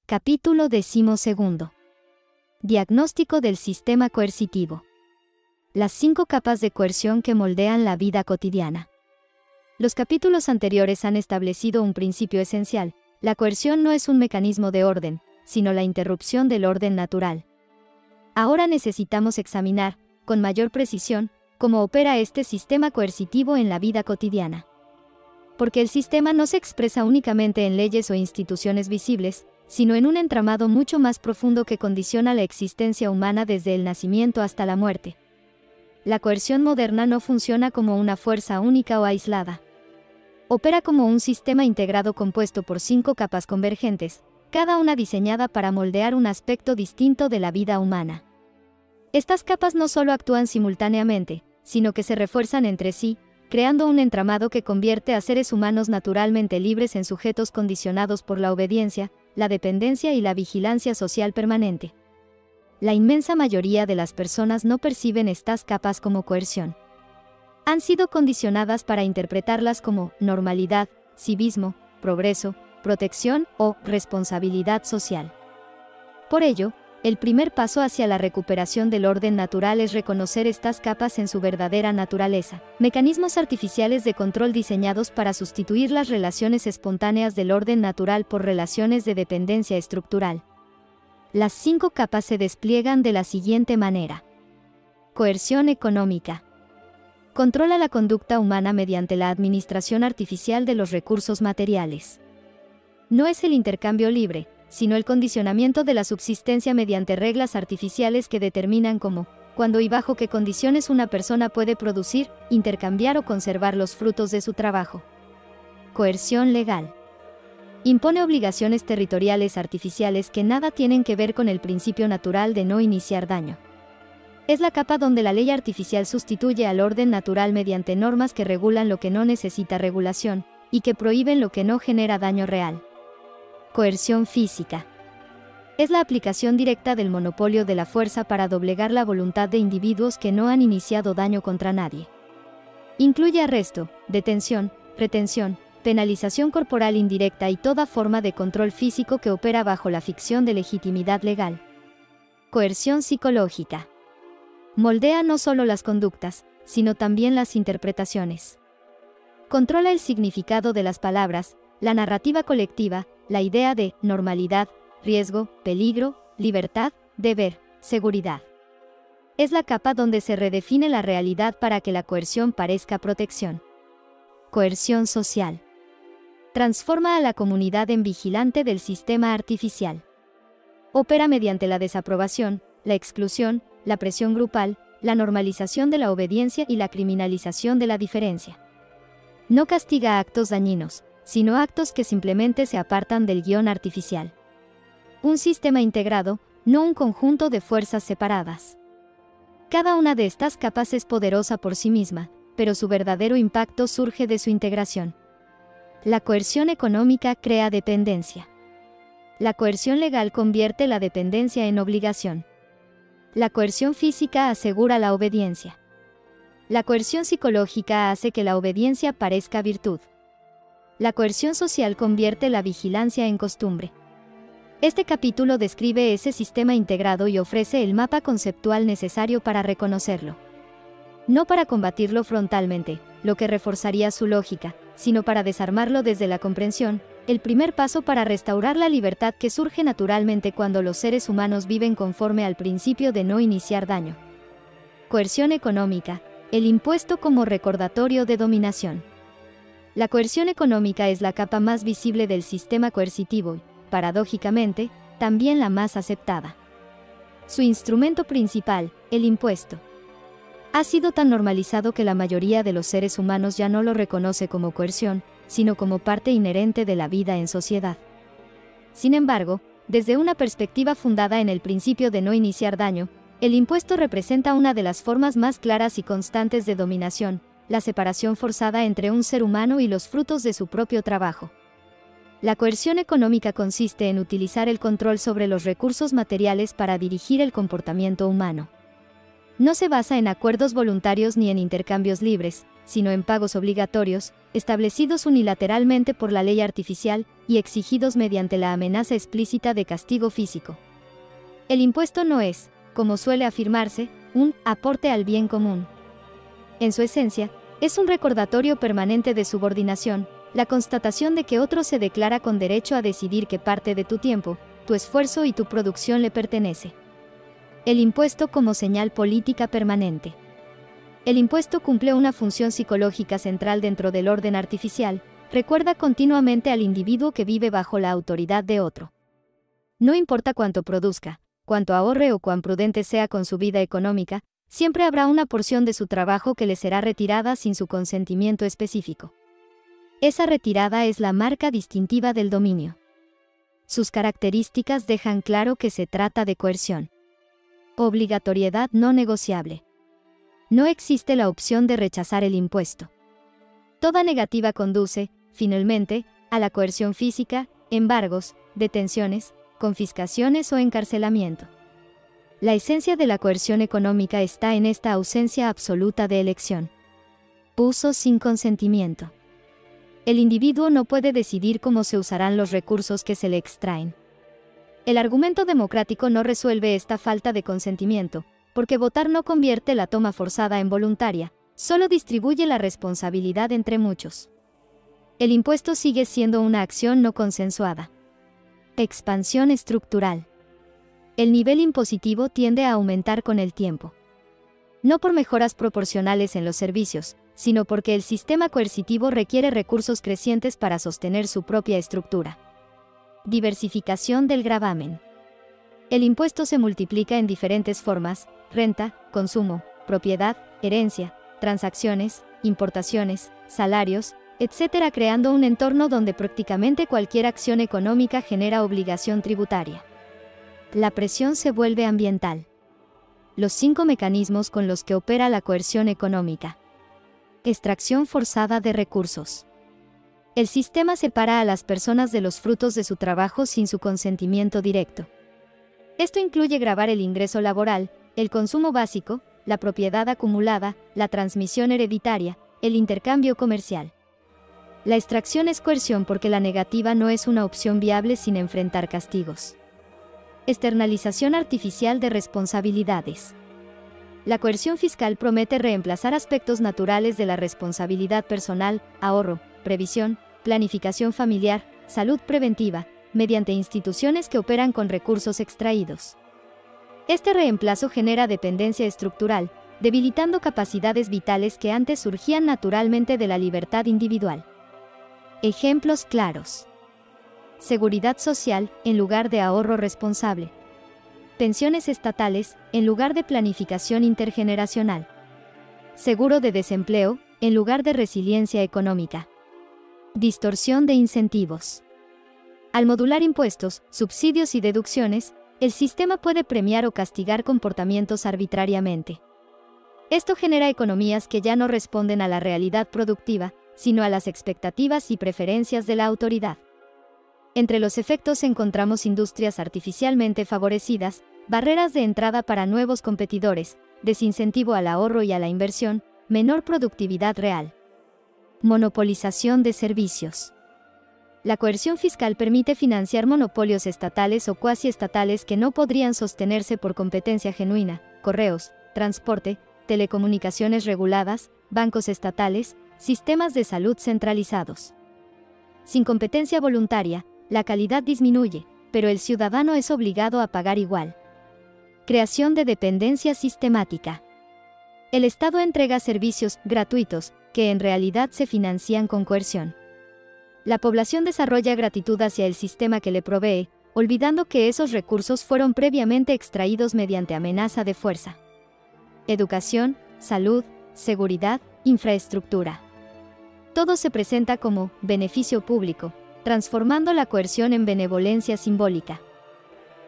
Capítulo 12. Diagnóstico del sistema coercitivo. Las 5 capas de coerción que moldean la vida cotidiana. Los capítulos anteriores han establecido un principio esencial: la coerción no es un mecanismo de orden, sino la interrupción del orden natural. Ahora necesitamos examinar, con mayor precisión, cómo opera este sistema coercitivo en la vida cotidiana. Porque el sistema no se expresa únicamente en leyes o instituciones visibles, sino en un entramado mucho más profundo que condiciona la existencia humana desde el nacimiento hasta la muerte. La coerción moderna no funciona como una fuerza única o aislada. Opera como un sistema integrado compuesto por 5 capas convergentes, cada una diseñada para moldear un aspecto distinto de la vida humana. Estas capas no solo actúan simultáneamente, sino que se refuerzan entre sí, creando un entramado que convierte a seres humanos naturalmente libres en sujetos condicionados por la obediencia, la dependencia y la vigilancia social permanente. La inmensa mayoría de las personas no perciben estas capas como coerción. Han sido condicionadas para interpretarlas como normalidad, civismo, progreso, protección o responsabilidad social. Por ello, el primer paso hacia la recuperación del orden natural es reconocer estas capas en su verdadera naturaleza, mecanismos artificiales de control diseñados para sustituir las relaciones espontáneas del orden natural por relaciones de dependencia estructural. Las 5 capas se despliegan de la siguiente manera. Coerción económica. Controla la conducta humana mediante la administración artificial de los recursos materiales. No es el intercambio libre, sino el condicionamiento de la subsistencia mediante reglas artificiales que determinan cómo, cuándo y bajo qué condiciones una persona puede producir, intercambiar o conservar los frutos de su trabajo. Coerción legal. Impone obligaciones territoriales artificiales que nada tienen que ver con el principio natural de no iniciar daño. Es la capa donde la ley artificial sustituye al orden natural mediante normas que regulan lo que no necesita regulación, y que prohíben lo que no genera daño real. Coerción física. Es la aplicación directa del monopolio de la fuerza para doblegar la voluntad de individuos que no han iniciado daño contra nadie. Incluye arresto, detención, retención, penalización corporal indirecta y toda forma de control físico que opera bajo la ficción de legitimidad legal. Coerción psicológica. Moldea no solo las conductas, sino también las interpretaciones. Controla el significado de las palabras, la narrativa colectiva, la idea de normalidad, riesgo, peligro, libertad, deber, seguridad. Es la capa donde se redefine la realidad para que la coerción parezca protección. Coerción social. Transforma a la comunidad en vigilante del sistema artificial. Opera mediante la desaprobación, la exclusión, la presión grupal, la normalización de la obediencia y la criminalización de la diferencia. No castiga actos dañinos, sino actos que simplemente se apartan del guión artificial. Un sistema integrado, no un conjunto de fuerzas separadas. Cada una de estas capas es poderosa por sí misma, pero su verdadero impacto surge de su integración. La coerción económica crea dependencia. La coerción legal convierte la dependencia en obligación. La coerción física asegura la obediencia. La coerción psicológica hace que la obediencia parezca virtud. La coerción social convierte la vigilancia en costumbre. Este capítulo describe ese sistema integrado y ofrece el mapa conceptual necesario para reconocerlo. No para combatirlo frontalmente, lo que reforzaría su lógica, sino para desarmarlo desde la comprensión, el primer paso para restaurar la libertad que surge naturalmente cuando los seres humanos viven conforme al principio de no iniciar daño. Coerción económica, el impuesto como recordatorio de dominación. La coerción económica es la capa más visible del sistema coercitivo y, paradójicamente, también la más aceptada. Su instrumento principal, el impuesto, ha sido tan normalizado que la mayoría de los seres humanos ya no lo reconoce como coerción, sino como parte inherente de la vida en sociedad. Sin embargo, desde una perspectiva fundada en el principio de no iniciar daño, el impuesto representa una de las formas más claras y constantes de dominación, la separación forzada entre un ser humano y los frutos de su propio trabajo. La coerción económica consiste en utilizar el control sobre los recursos materiales para dirigir el comportamiento humano. No se basa en acuerdos voluntarios ni en intercambios libres, sino en pagos obligatorios, establecidos unilateralmente por la ley artificial y exigidos mediante la amenaza explícita de castigo físico. El impuesto no es, como suele afirmarse, un aporte al bien común. En su esencia, es un recordatorio permanente de subordinación, la constatación de que otro se declara con derecho a decidir qué parte de tu tiempo, tu esfuerzo y tu producción le pertenece. El impuesto como señal política permanente. El impuesto cumple una función psicológica central dentro del orden artificial, recuerda continuamente al individuo que vive bajo la autoridad de otro. No importa cuánto produzca, cuánto ahorre o cuán prudente sea con su vida económica, siempre habrá una porción de su trabajo que le será retirada sin su consentimiento específico. Esa retirada es la marca distintiva del dominio. Sus características dejan claro que se trata de coerción. Obligatoriedad no negociable. No existe la opción de rechazar el impuesto. Toda negativa conduce, finalmente, a la coerción física, embargos, detenciones, confiscaciones o encarcelamiento. La esencia de la coerción económica está en esta ausencia absoluta de elección. Uso sin consentimiento. El individuo no puede decidir cómo se usarán los recursos que se le extraen. El argumento democrático no resuelve esta falta de consentimiento, porque votar no convierte la toma forzada en voluntaria, solo distribuye la responsabilidad entre muchos. El impuesto sigue siendo una acción no consensuada. Expansión estructural. El nivel impositivo tiende a aumentar con el tiempo. No por mejoras proporcionales en los servicios, sino porque el sistema coercitivo requiere recursos crecientes para sostener su propia estructura. Diversificación del gravamen. El impuesto se multiplica en diferentes formas: renta, consumo, propiedad, herencia, transacciones, importaciones, salarios, etc., creando un entorno donde prácticamente cualquier acción económica genera obligación tributaria. La presión se vuelve ambiental. Los 5 mecanismos con los que opera la coerción económica. Extracción forzada de recursos. El sistema separa a las personas de los frutos de su trabajo sin su consentimiento directo. Esto incluye gravar el ingreso laboral, el consumo básico, la propiedad acumulada, la transmisión hereditaria, el intercambio comercial. La extracción es coerción porque la negativa no es una opción viable sin enfrentar castigos. Externalización artificial de responsabilidades. La coerción fiscal promete reemplazar aspectos naturales de la responsabilidad personal, ahorro, previsión, planificación familiar, salud preventiva, mediante instituciones que operan con recursos extraídos. Este reemplazo genera dependencia estructural, debilitando capacidades vitales que antes surgían naturalmente de la libertad individual. Ejemplos claros. Seguridad social, en lugar de ahorro responsable. Pensiones estatales, en lugar de planificación intergeneracional. Seguro de desempleo, en lugar de resiliencia económica. Distorsión de incentivos. Al modular impuestos, subsidios y deducciones, el sistema puede premiar o castigar comportamientos arbitrariamente. Esto genera economías que ya no responden a la realidad productiva, sino a las expectativas y preferencias de la autoridad. Entre los efectos encontramos industrias artificialmente favorecidas, barreras de entrada para nuevos competidores, desincentivo al ahorro y a la inversión, menor productividad real. Monopolización de servicios. La coerción fiscal permite financiar monopolios estatales o cuasi estatales que no podrían sostenerse por competencia genuina: correos, transporte, telecomunicaciones reguladas, bancos estatales, sistemas de salud centralizados. Sin competencia voluntaria, la calidad disminuye, pero el ciudadano es obligado a pagar igual. Creación de dependencia sistemática. El Estado entrega servicios gratuitos, que en realidad se financian con coerción. La población desarrolla gratitud hacia el sistema que le provee, olvidando que esos recursos fueron previamente extraídos mediante amenaza de fuerza. Educación, salud, seguridad, infraestructura. Todo se presenta como beneficio público, transformando la coerción en benevolencia simbólica.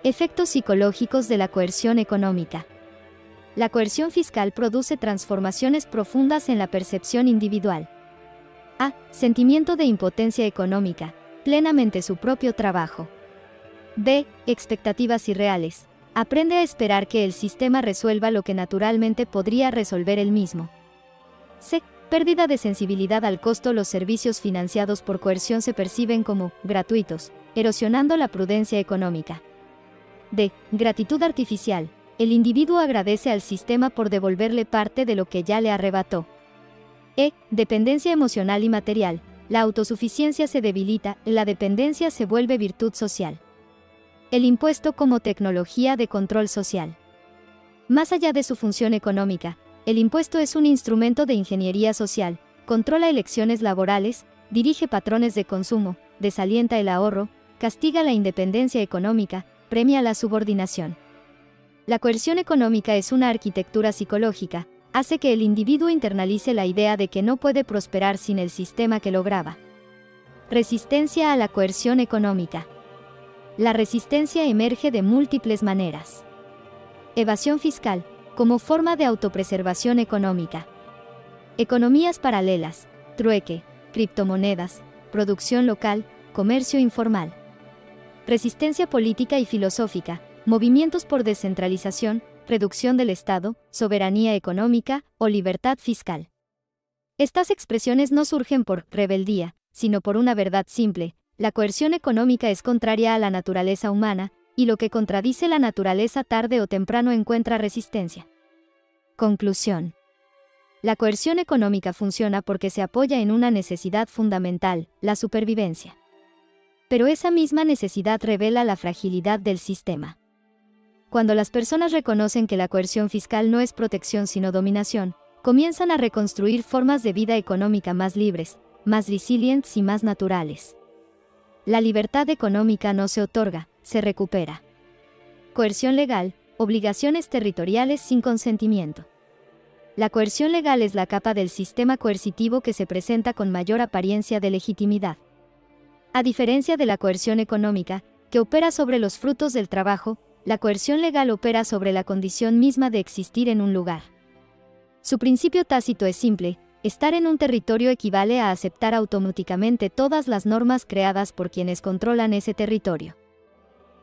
Efectos psicológicos de la coerción económica. La coerción fiscal produce transformaciones profundas en la percepción individual. A. Sentimiento de impotencia económica, plenamente su propio trabajo. B. Expectativas irreales. Aprende a esperar que el sistema resuelva lo que naturalmente podría resolver él mismo. C. pérdida de sensibilidad al costo. Los servicios financiados por coerción se perciben como gratuitos, erosionando la prudencia económica. D. Gratitud artificial. El individuo agradece al sistema por devolverle parte de lo que ya le arrebató. E. Dependencia emocional y material. La autosuficiencia se debilita, la dependencia se vuelve virtud social. El impuesto como tecnología de control social. Más allá de su función económica, el impuesto es un instrumento de ingeniería social, controla elecciones laborales, dirige patrones de consumo, desalienta el ahorro, castiga la independencia económica, premia la subordinación. La coerción económica es una arquitectura psicológica, hace que el individuo internalice la idea de que no puede prosperar sin el sistema que lo grava. Resistencia a la coerción económica. La resistencia emerge de múltiples maneras. Evasión fiscal, como forma de autopreservación económica. Economías paralelas, trueque, criptomonedas, producción local, comercio informal. Resistencia política y filosófica, movimientos por descentralización, reducción del Estado, soberanía económica o libertad fiscal. Estas expresiones no surgen por rebeldía, sino por una verdad simple: la coerción económica es contraria a la naturaleza humana, y lo que contradice la naturaleza tarde o temprano encuentra resistencia. Conclusión. La coerción económica funciona porque se apoya en una necesidad fundamental, la supervivencia. Pero esa misma necesidad revela la fragilidad del sistema. Cuando las personas reconocen que la coerción fiscal no es protección sino dominación, comienzan a reconstruir formas de vida económica más libres, más resilientes y más naturales. La libertad económica no se otorga, se recupera. Coerción legal, obligaciones territoriales sin consentimiento. La coerción legal es la capa del sistema coercitivo que se presenta con mayor apariencia de legitimidad. A diferencia de la coerción económica, que opera sobre los frutos del trabajo, la coerción legal opera sobre la condición misma de existir en un lugar. Su principio tácito es simple: estar en un territorio equivale a aceptar automáticamente todas las normas creadas por quienes controlan ese territorio.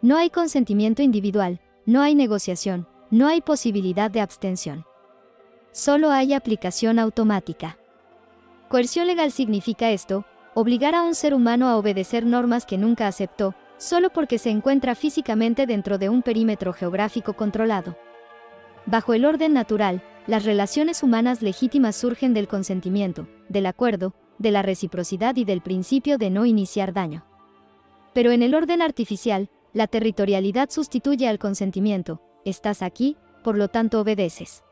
No hay consentimiento individual, no hay negociación, no hay posibilidad de abstención. Solo hay aplicación automática. Coerción legal significa esto: obligar a un ser humano a obedecer normas que nunca aceptó, solo porque se encuentra físicamente dentro de un perímetro geográfico controlado. Bajo el orden natural, las relaciones humanas legítimas surgen del consentimiento, del acuerdo, de la reciprocidad y del principio de no iniciar daño. Pero en el orden artificial, la territorialidad sustituye al consentimiento: estás aquí, por lo tanto obedeces.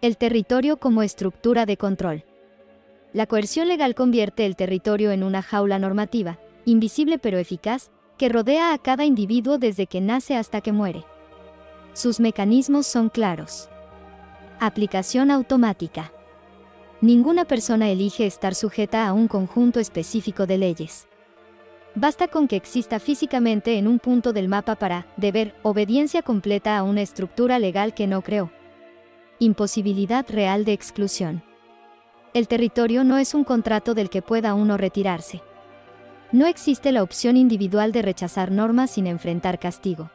El territorio como estructura de control. La coerción legal convierte el territorio en una jaula normativa, invisible pero eficaz, que rodea a cada individuo desde que nace hasta que muere. Sus mecanismos son claros. Aplicación automática. Ninguna persona elige estar sujeta a un conjunto específico de leyes. Basta con que exista físicamente en un punto del mapa para deber obediencia completa a una estructura legal que no creó. Imposibilidad real de exclusión. El territorio no es un contrato del que pueda uno retirarse. No existe la opción individual de rechazar normas sin enfrentar castigo.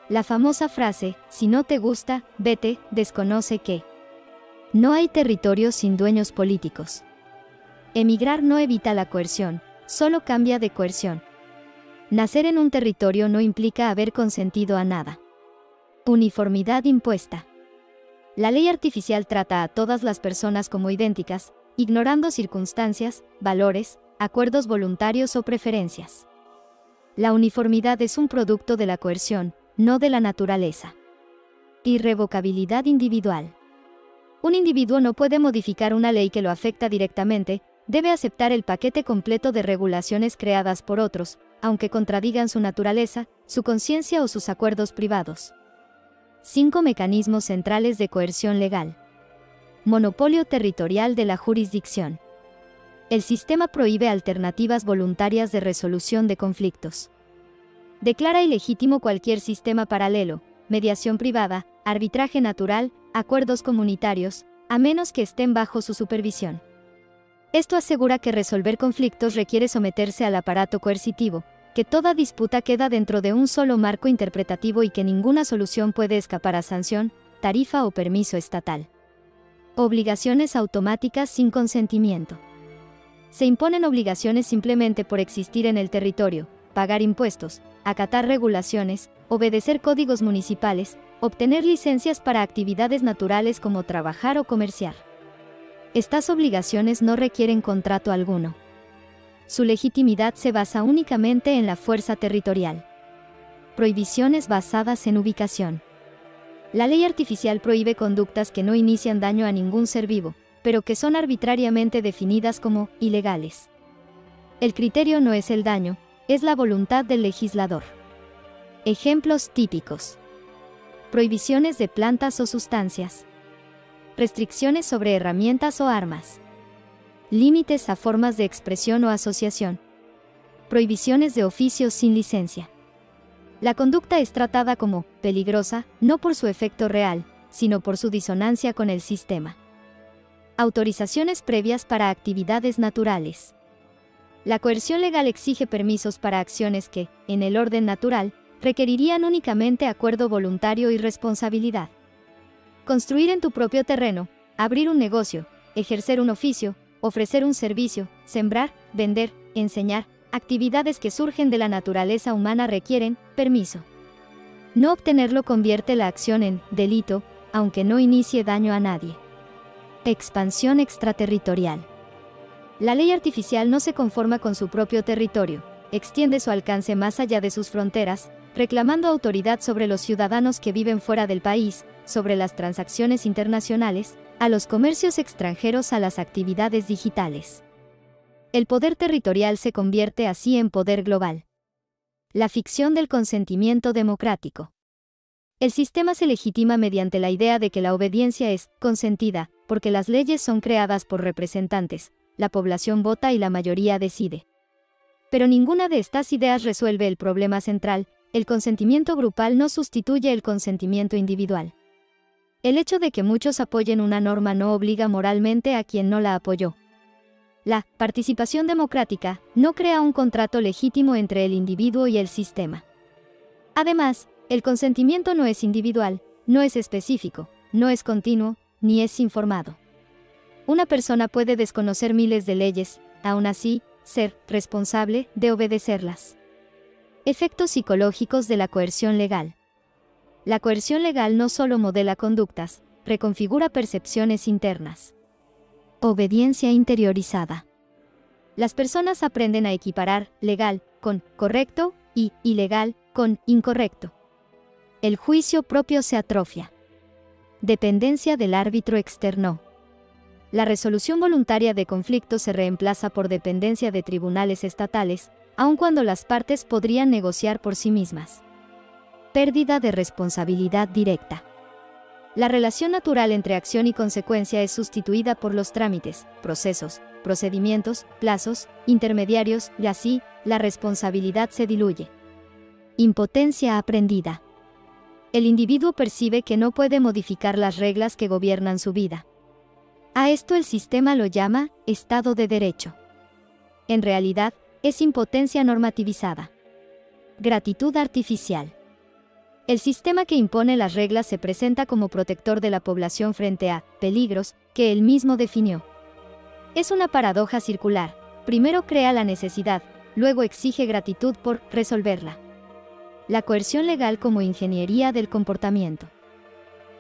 La famosa frase: si no te gusta, vete, desconoce que no hay territorio sin dueños políticos. Emigrar no evita la coerción, solo cambia de coerción. Nacer en un territorio no implica haber consentido a nada. Uniformidad impuesta. La ley artificial trata a todas las personas como idénticas, ignorando circunstancias, valores, acuerdos voluntarios o preferencias. La uniformidad es un producto de la coerción, no de la naturaleza. Irrevocabilidad individual. Un individuo no puede modificar una ley que lo afecta directamente, debe aceptar el paquete completo de regulaciones creadas por otros, aunque contradigan su naturaleza, su conciencia o sus acuerdos privados. 5 mecanismos centrales de coerción legal. Monopolio territorial de la jurisdicción. El sistema prohíbe alternativas voluntarias de resolución de conflictos. Declara ilegítimo cualquier sistema paralelo, mediación privada, arbitraje natural, acuerdos comunitarios, a menos que estén bajo su supervisión. Esto asegura que resolver conflictos requiere someterse al aparato coercitivo, que toda disputa queda dentro de un solo marco interpretativo y que ninguna solución puede escapar a sanción, tarifa o permiso estatal. Obligaciones automáticas sin consentimiento. Se imponen obligaciones simplemente por existir en el territorio, pagar impuestos, acatar regulaciones, obedecer códigos municipales, obtener licencias para actividades naturales como trabajar o comerciar. Estas obligaciones no requieren contrato alguno. Su legitimidad se basa únicamente en la fuerza territorial. Prohibiciones basadas en ubicación. La ley artificial prohíbe conductas que no inician daño a ningún ser vivo, pero que son arbitrariamente definidas como ilegales. El criterio no es el daño, es la voluntad del legislador. Ejemplos típicos. Prohibiciones de plantas o sustancias. Restricciones sobre herramientas o armas. Límites a formas de expresión o asociación. Prohibiciones de oficios sin licencia. La conducta es tratada como peligrosa, no por su efecto real, sino por su disonancia con el sistema. Autorizaciones previas para actividades naturales. La coerción legal exige permisos para acciones que, en el orden natural, requerirían únicamente acuerdo voluntario y responsabilidad. Construir en tu propio terreno, abrir un negocio, ejercer un oficio, ofrecer un servicio, sembrar, vender, enseñar, actividades que surgen de la naturaleza humana requieren permiso. No obtenerlo convierte la acción en delito, aunque no inicie daño a nadie. Expansión extraterritorial. La ley artificial no se conforma con su propio territorio, extiende su alcance más allá de sus fronteras, reclamando autoridad sobre los ciudadanos que viven fuera del país, sobre las transacciones internacionales, a los comercios extranjeros, a las actividades digitales. El poder territorial se convierte así en poder global. La ficción del consentimiento democrático. El sistema se legitima mediante la idea de que la obediencia es consentida, porque las leyes son creadas por representantes, la población vota y la mayoría decide. Pero ninguna de estas ideas resuelve el problema central: el consentimiento grupal no sustituye el consentimiento individual. El hecho de que muchos apoyen una norma no obliga moralmente a quien no la apoyó. La participación democrática no crea un contrato legítimo entre el individuo y el sistema. Además, el consentimiento no es individual, no es específico, no es continuo, ni es informado. Una persona puede desconocer miles de leyes, aún así, ser responsable de obedecerlas. Efectos psicológicos de la coerción legal. La coerción legal no solo modela conductas, reconfigura percepciones internas. Obediencia interiorizada. Las personas aprenden a equiparar legal con correcto y ilegal con incorrecto. El juicio propio se atrofia. Dependencia del árbitro externo. La resolución voluntaria de conflictos se reemplaza por dependencia de tribunales estatales, aun cuando las partes podrían negociar por sí mismas. Pérdida de responsabilidad directa. La relación natural entre acción y consecuencia es sustituida por los trámites, procesos, procedimientos, plazos, intermediarios, y así, la responsabilidad se diluye. Impotencia aprendida. El individuo percibe que no puede modificar las reglas que gobiernan su vida. A esto el sistema lo llama Estado de Derecho. En realidad, es impotencia normativizada. Gratitud artificial. El sistema que impone las reglas se presenta como protector de la población frente a peligros que él mismo definió. Es una paradoja circular: primero crea la necesidad, luego exige gratitud por resolverla. La coerción legal como ingeniería del comportamiento.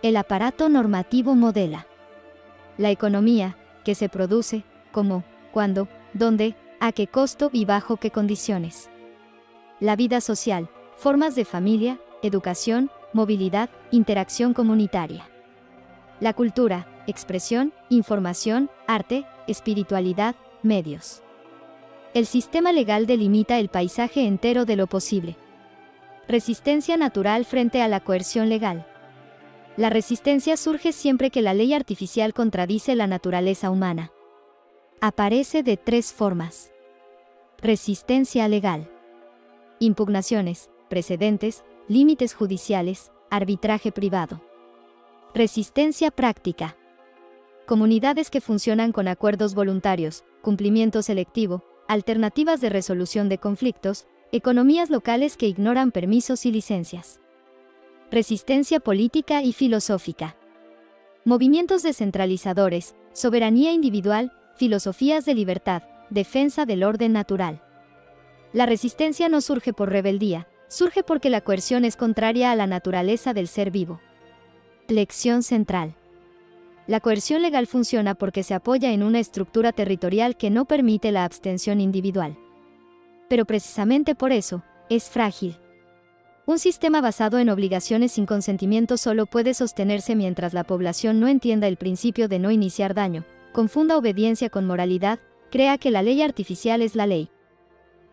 El aparato normativo modela la economía, que se produce, cómo, cuándo, dónde, a qué costo y bajo qué condiciones. La vida social, formas de familia, educación, movilidad, interacción comunitaria. La cultura, expresión, información, arte, espiritualidad, medios. El sistema legal delimita el paisaje entero de lo posible. Resistencia natural frente a la coerción legal. La resistencia surge siempre que la ley artificial contradice la naturaleza humana. Aparece de tres formas. Resistencia legal. Impugnaciones, precedentes, límites judiciales, arbitraje privado. Resistencia práctica. Comunidades que funcionan con acuerdos voluntarios, cumplimiento selectivo, alternativas de resolución de conflictos, economías locales que ignoran permisos y licencias. Resistencia política y filosófica. movimientos descentralizadores, soberanía individual, filosofías de libertad, defensa del orden natural. La resistencia no surge por rebeldía, surge porque la coerción es contraria a la naturaleza del ser vivo. Lección central. La coerción legal funciona porque se apoya en una estructura territorial que no permite la abstención individual. Pero precisamente por eso, es frágil. Un sistema basado en obligaciones sin consentimiento solo puede sostenerse mientras la población no entienda el principio de no iniciar daño, confunda obediencia con moralidad, crea que la ley artificial es la ley.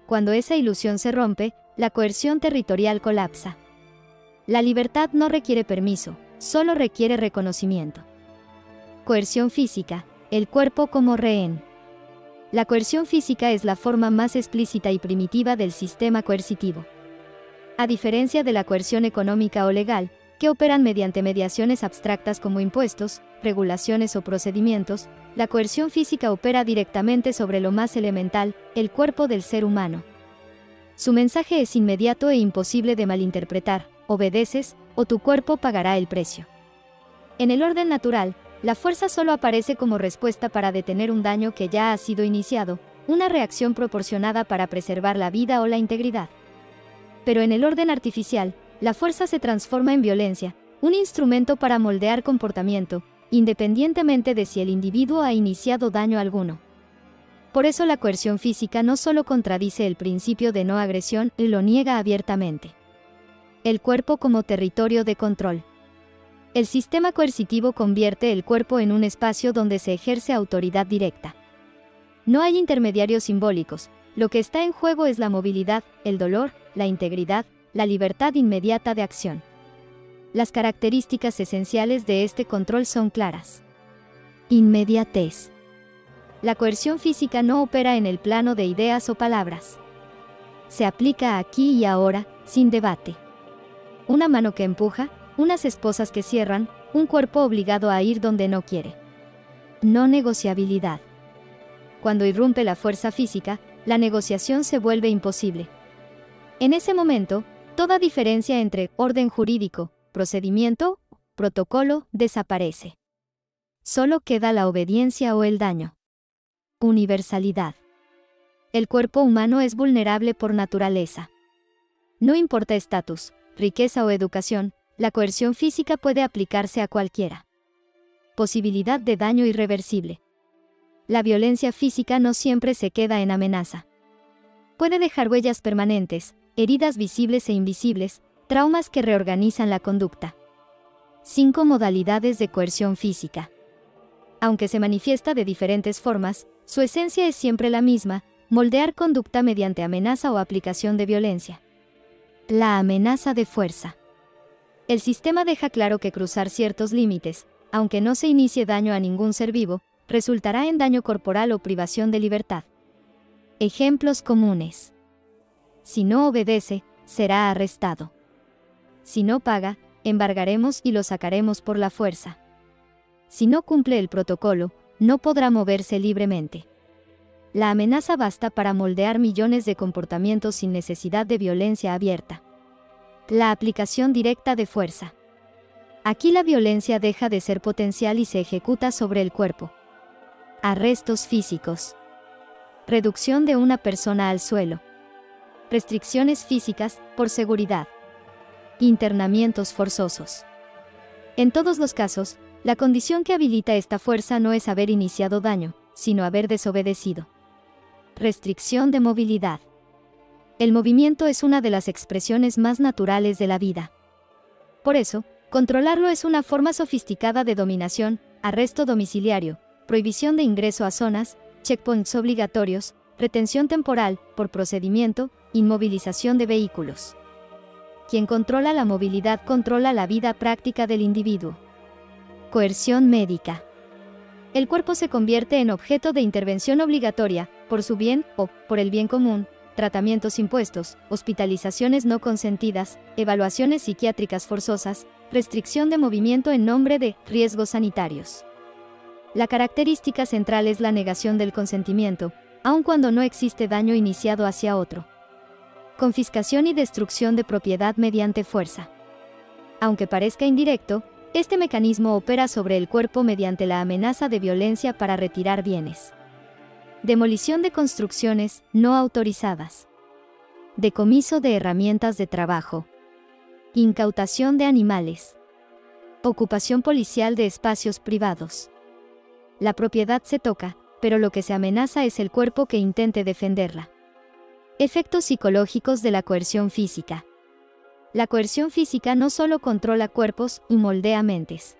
Cuando esa ilusión se rompe, la coerción territorial colapsa. La libertad no requiere permiso, solo requiere reconocimiento. Coerción física, el cuerpo como rehén. La coerción física es la forma más explícita y primitiva del sistema coercitivo. A diferencia de la coerción económica o legal, que operan mediante mediaciones abstractas como impuestos, regulaciones o procedimientos, la coerción física opera directamente sobre lo más elemental, el cuerpo del ser humano. Su mensaje es inmediato e imposible de malinterpretar: obedeces, o tu cuerpo pagará el precio. En el orden natural, la fuerza solo aparece como respuesta para detener un daño que ya ha sido iniciado, una reacción proporcionada para preservar la vida o la integridad. Pero en el orden artificial, la fuerza se transforma en violencia, un instrumento para moldear comportamiento, independientemente de si el individuo ha iniciado daño alguno. Por eso la coerción física no solo contradice el principio de no agresión, lo niega abiertamente. El cuerpo como territorio de control. El sistema coercitivo convierte el cuerpo en un espacio donde se ejerce autoridad directa. No hay intermediarios simbólicos, lo que está en juego es la movilidad, el dolor, la integridad, la libertad inmediata de acción. Las características esenciales de este control son claras. Inmediatez. La coerción física no opera en el plano de ideas o palabras. Se aplica aquí y ahora, sin debate. Una mano que empuja, unas esposas que cierran, un cuerpo obligado a ir donde no quiere. No negociabilidad. Cuando irrumpe la fuerza física, la negociación se vuelve imposible. En ese momento, toda diferencia entre orden jurídico, procedimiento, protocolo, desaparece. Solo queda la obediencia o el daño. Universalidad. El cuerpo humano es vulnerable por naturaleza. No importa estatus, riqueza o educación, la coerción física puede aplicarse a cualquiera. Posibilidad de daño irreversible. La violencia física no siempre se queda en amenaza. Puede dejar huellas permanentes, heridas visibles e invisibles, traumas que reorganizan la conducta. 5 modalidades de coerción física. Aunque se manifiesta de diferentes formas, su esencia es siempre la misma: moldear conducta mediante amenaza o aplicación de violencia. La amenaza de fuerza. El sistema deja claro que cruzar ciertos límites, aunque no se inicie daño a ningún ser vivo, resultará en daño corporal o privación de libertad. Ejemplos comunes. Si no obedece, será arrestado. Si no paga, embargaremos y lo sacaremos por la fuerza. Si no cumple el protocolo, no podrá moverse libremente. La amenaza basta para moldear millones de comportamientos sin necesidad de violencia abierta. La aplicación directa de fuerza. Aquí la violencia deja de ser potencial y se ejecuta sobre el cuerpo. Arrestos físicos. Reducción de una persona al suelo. Restricciones físicas, por seguridad. Internamientos forzosos. En todos los casos, la condición que habilita esta fuerza no es haber iniciado daño, sino haber desobedecido. Restricción de movilidad. El movimiento es una de las expresiones más naturales de la vida. Por eso, controlarlo es una forma sofisticada de dominación: arresto domiciliario, prohibición de ingreso a zonas, checkpoints obligatorios, retención temporal, por procedimiento, inmovilización de vehículos. Quien controla la movilidad controla la vida práctica del individuo. Coerción médica. El cuerpo se convierte en objeto de intervención obligatoria, por su bien o por el bien común: tratamientos impuestos, hospitalizaciones no consentidas, evaluaciones psiquiátricas forzosas, restricción de movimiento en nombre de riesgos sanitarios. La característica central es la negación del consentimiento, aun cuando no existe daño iniciado hacia otro. Confiscación y destrucción de propiedad mediante fuerza. Aunque parezca indirecto, Este mecanismo opera sobre el cuerpo mediante la amenaza de violencia para retirar bienes. Demolición de construcciones no autorizadas. Decomiso de herramientas de trabajo. Incautación de animales. Ocupación policial de espacios privados. La propiedad se toca, pero lo que se amenaza es el cuerpo que intente defenderla. Efectos psicológicos de la coerción física. La coerción física no solo controla cuerpos y moldea mentes.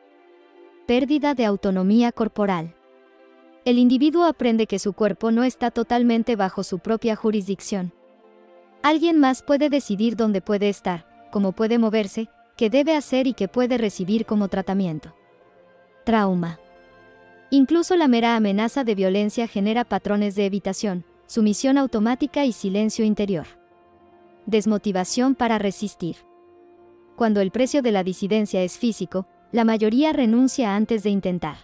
Pérdida de autonomía corporal. El individuo aprende que su cuerpo no está totalmente bajo su propia jurisdicción. Alguien más puede decidir dónde puede estar, cómo puede moverse, qué debe hacer y qué puede recibir como tratamiento. Trauma. Incluso la mera amenaza de violencia genera patrones de evitación, sumisión automática y silencio interior. Desmotivación para resistir. Cuando el precio de la disidencia es físico, la mayoría renuncia antes de intentar.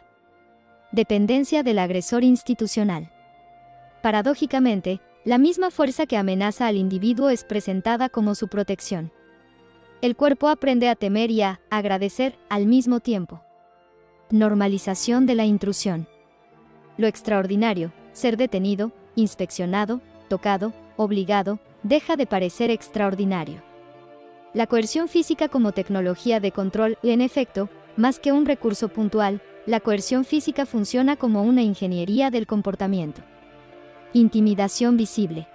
Dependencia del agresor institucional. Paradójicamente, la misma fuerza que amenaza al individuo es presentada como su protección. El cuerpo aprende a temer y a agradecer al mismo tiempo. Normalización de la intrusión. Lo extraordinario, ser detenido, inspeccionado, tocado, obligado, deja de parecer extraordinario. La coerción física como tecnología de control, en efecto, más que un recurso puntual, la coerción física funciona como una ingeniería del comportamiento. Intimidación visible.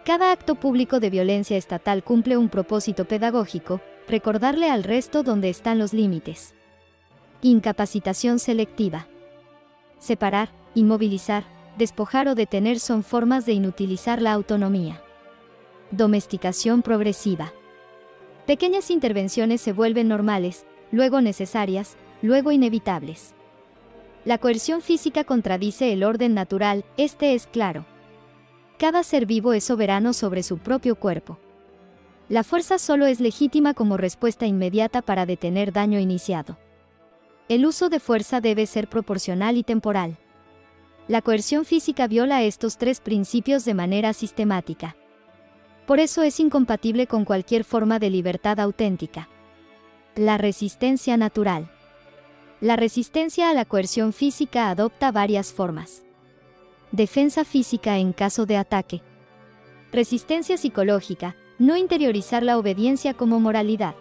Cada acto público de violencia estatal cumple un propósito pedagógico, recordarle al resto dónde están los límites. Incapacitación selectiva. Separar, inmovilizar, despojar o detener son formas de inutilizar la autonomía. Domesticación progresiva. Pequeñas intervenciones se vuelven normales, luego necesarias, luego inevitables. La coerción física contradice el orden natural, este es claro. Cada ser vivo es soberano sobre su propio cuerpo. La fuerza solo es legítima como respuesta inmediata para detener daño iniciado. El uso de fuerza debe ser proporcional y temporal. La coerción física viola estos tres principios de manera sistemática. Por eso es incompatible con cualquier forma de libertad auténtica. La resistencia natural. La resistencia a la coerción física adopta varias formas. Defensa física en caso de ataque. Resistencia psicológica, no interiorizar la obediencia como moralidad.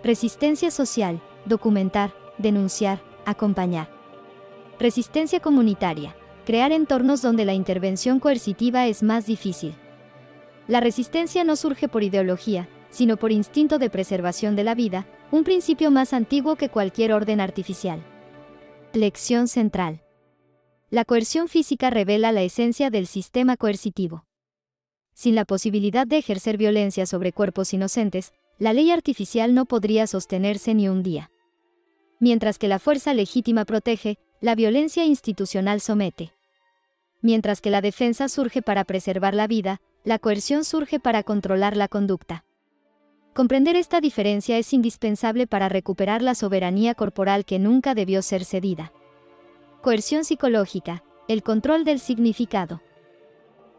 Resistencia social, documentar, denunciar, acompañar. Resistencia comunitaria, crear entornos donde la intervención coercitiva es más difícil. La resistencia no surge por ideología, sino por instinto de preservación de la vida, un principio más antiguo que cualquier orden artificial. Lección central. La coerción física revela la esencia del sistema coercitivo. Sin la posibilidad de ejercer violencia sobre cuerpos inocentes, la ley artificial no podría sostenerse ni un día. Mientras que la fuerza legítima protege, la violencia institucional somete. Mientras que la defensa surge para preservar la vida, la coerción surge para controlar la conducta. Comprender esta diferencia es indispensable para recuperar la soberanía corporal que nunca debió ser cedida. Coerción psicológica, el control del significado.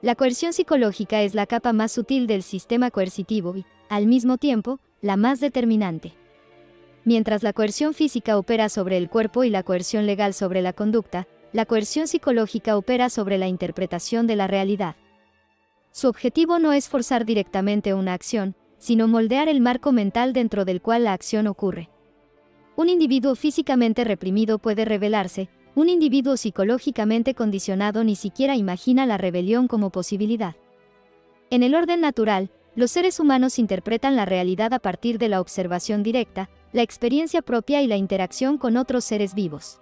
La coerción psicológica es la capa más sutil del sistema coercitivo y, al mismo tiempo, la más determinante. Mientras la coerción física opera sobre el cuerpo y la coerción legal sobre la conducta, la coerción psicológica opera sobre la interpretación de la realidad. Su objetivo no es forzar directamente una acción, sino moldear el marco mental dentro del cual la acción ocurre. Un individuo físicamente reprimido puede rebelarse, un individuo psicológicamente condicionado ni siquiera imagina la rebelión como posibilidad. En el orden natural, los seres humanos interpretan la realidad a partir de la observación directa, la experiencia propia y la interacción con otros seres vivos.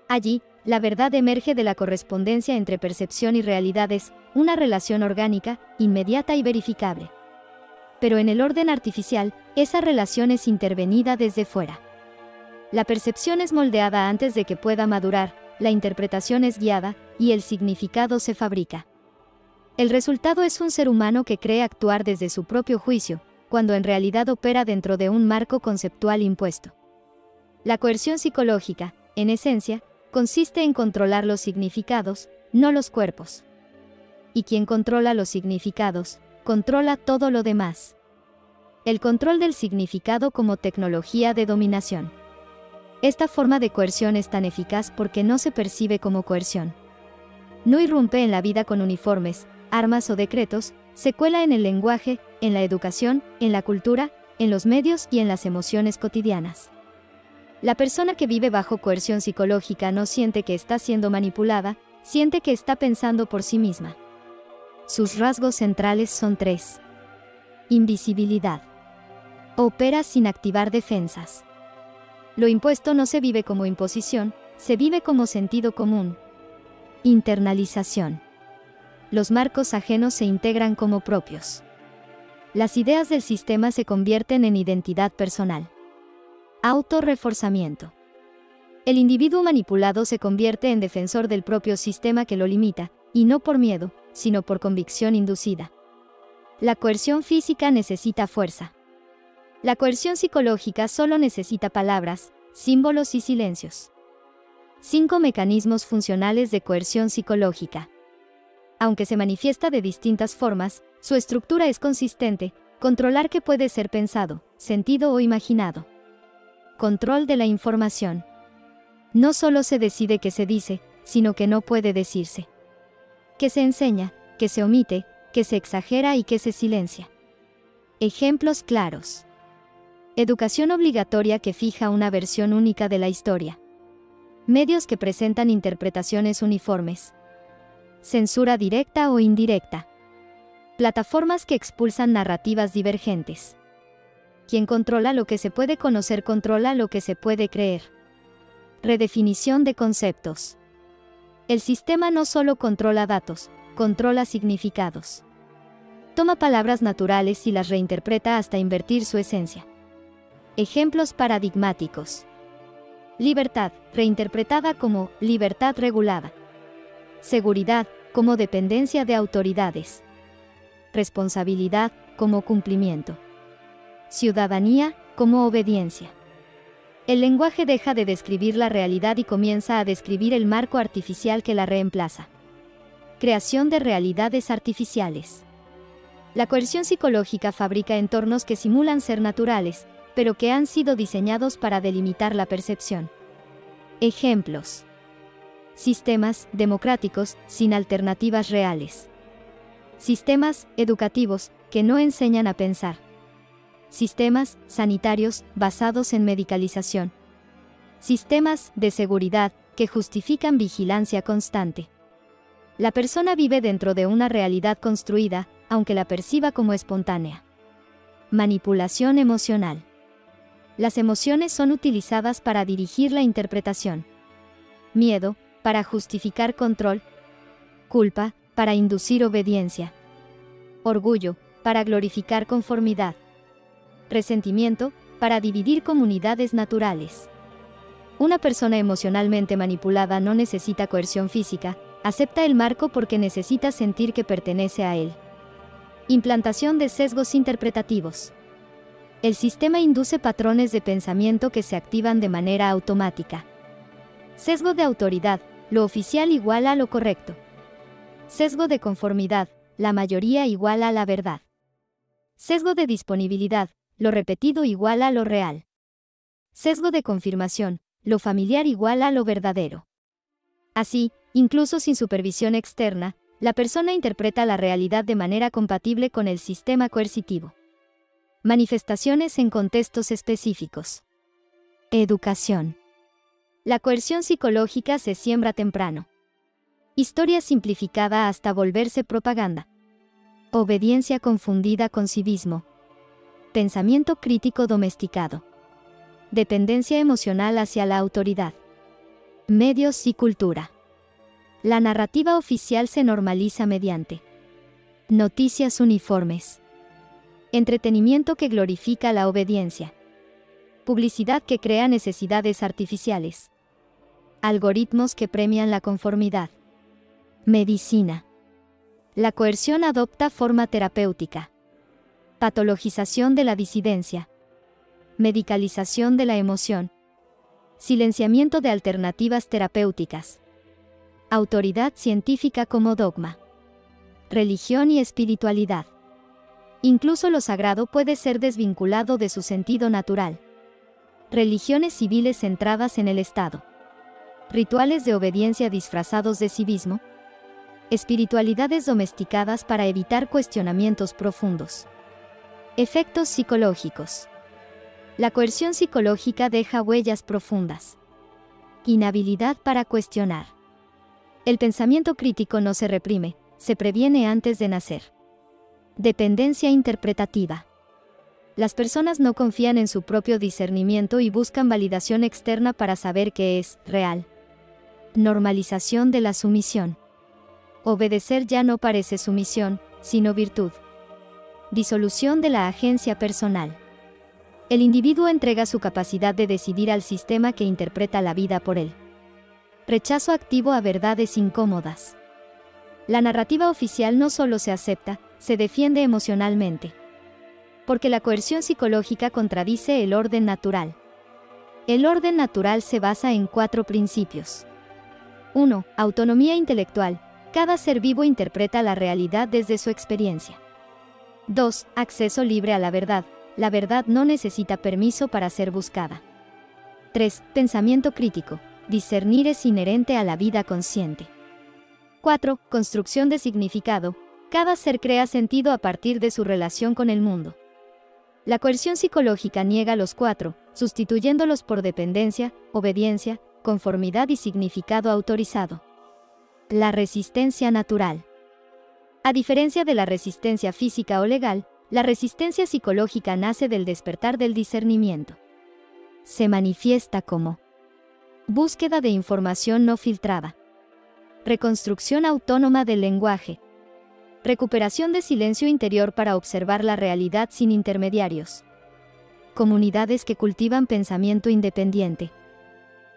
Allí, la verdad emerge de la correspondencia entre percepción y realidades, una relación orgánica, inmediata y verificable. Pero en el orden artificial, esa relación es intervenida desde fuera. La percepción es moldeada antes de que pueda madurar, la interpretación es guiada, y el significado se fabrica. El resultado es un ser humano que cree actuar desde su propio juicio, cuando en realidad opera dentro de un marco conceptual impuesto. La coerción psicológica, en esencia, consiste en controlar los significados, no los cuerpos. Y quien controla los significados, controla todo lo demás. El control del significado como tecnología de dominación. Esta forma de coerción es tan eficaz porque no se percibe como coerción. No irrumpe en la vida con uniformes, armas o decretos, se cuela en el lenguaje, en la educación, en la cultura, en los medios y en las emociones cotidianas. La persona que vive bajo coerción psicológica no siente que está siendo manipulada, siente que está pensando por sí misma. Sus rasgos centrales son 3. Invisibilidad. Opera sin activar defensas. Lo impuesto no se vive como imposición, se vive como sentido común. Internalización. Los marcos ajenos se integran como propios. Las ideas del sistema se convierten en identidad personal. Autorreforzamiento. El individuo manipulado se convierte en defensor del propio sistema que lo limita, y no por miedo, sino por convicción inducida. La coerción física necesita fuerza. La coerción psicológica solo necesita palabras, símbolos y silencios. 5 mecanismos funcionales de coerción psicológica. Aunque se manifiesta de distintas formas, su estructura es consistente: controlar que puede ser pensado, sentido o imaginado. Control de la información. No solo se decide que se dice, sino que no puede decirse. Que se enseña, que se omite, que se exagera y que se silencia. Ejemplos claros. Educación obligatoria que fija una versión única de la historia. Medios que presentan interpretaciones uniformes. Censura directa o indirecta. Plataformas que expulsan narrativas divergentes. Quien controla lo que se puede conocer controla lo que se puede creer. Redefinición de conceptos. El sistema no solo controla datos, controla significados. Toma palabras naturales y las reinterpreta hasta invertir su esencia. Ejemplos paradigmáticos. Libertad, reinterpretada como libertad regulada. Seguridad, como dependencia de autoridades. Responsabilidad, como cumplimiento. Ciudadanía, como obediencia. El lenguaje deja de describir la realidad y comienza a describir el marco artificial que la reemplaza. Creación de realidades artificiales. La coerción psicológica fabrica entornos que simulan ser naturales, pero que han sido diseñados para delimitar la percepción. Ejemplos. Sistemas democráticos sin alternativas reales. Sistemas educativos que no enseñan a pensar. Sistemas sanitarios basados en medicalización. Sistemas de seguridad que justifican vigilancia constante. La persona vive dentro de una realidad construida, aunque la perciba como espontánea. Manipulación emocional. Las emociones son utilizadas para dirigir la interpretación. Miedo, para justificar control. Culpa, para inducir obediencia. Orgullo, para glorificar conformidad. Resentimiento, para dividir comunidades naturales. Una persona emocionalmente manipulada no necesita coerción física, acepta el marco porque necesita sentir que pertenece a él. Implantación de sesgos interpretativos. El sistema induce patrones de pensamiento que se activan de manera automática. Sesgo de autoridad, lo oficial igual a lo correcto. Sesgo de conformidad, la mayoría igual a la verdad. Sesgo de disponibilidad, lo repetido igual a lo real. Sesgo de confirmación, lo familiar igual a lo verdadero. Así, incluso sin supervisión externa, la persona interpreta la realidad de manera compatible con el sistema coercitivo. Manifestaciones en contextos específicos. Educación. La coerción psicológica se siembra temprano. Historia simplificada hasta volverse propaganda. Obediencia confundida con civismo. Pensamiento crítico domesticado. Dependencia emocional hacia la autoridad. Medios y cultura. La narrativa oficial se normaliza mediante noticias uniformes. Entretenimiento que glorifica la obediencia. Publicidad que crea necesidades artificiales. Algoritmos que premian la conformidad. Medicina. La coerción adopta forma terapéutica. Patologización de la disidencia. Medicalización de la emoción. Silenciamiento de alternativas terapéuticas. Autoridad científica como dogma. Religión y espiritualidad. Incluso lo sagrado puede ser desvinculado de su sentido natural. Religiones civiles centradas en el Estado. Rituales de obediencia disfrazados de civismo. Espiritualidades domesticadas para evitar cuestionamientos profundos. Efectos psicológicos. La coerción psicológica deja huellas profundas. Inhabilidad para cuestionar. El pensamiento crítico no se reprime, se previene antes de nacer. Dependencia interpretativa. Las personas no confían en su propio discernimiento y buscan validación externa para saber qué es real. Normalización de la sumisión. Obedecer ya no parece sumisión, sino virtud. Disolución de la agencia personal. El individuo entrega su capacidad de decidir al sistema que interpreta la vida por él. Rechazo activo a verdades incómodas. La narrativa oficial no solo se acepta, se defiende emocionalmente. Porque la coerción psicológica contradice el orden natural. El orden natural se basa en 4 principios. 1. Autonomía intelectual. Cada ser vivo interpreta la realidad desde su experiencia. 2. Acceso libre a la verdad. La verdad no necesita permiso para ser buscada. 3. Pensamiento crítico. Discernir es inherente a la vida consciente. 4. Construcción de significado. Cada ser crea sentido a partir de su relación con el mundo. La coerción psicológica niega los 4, sustituyéndolos por dependencia, obediencia, conformidad y significado autorizado. La resistencia natural. A diferencia de la resistencia física o legal, la resistencia psicológica nace del despertar del discernimiento. Se manifiesta como búsqueda de información no filtrada, reconstrucción autónoma del lenguaje, recuperación de silencio interior para observar la realidad sin intermediarios, comunidades que cultivan pensamiento independiente,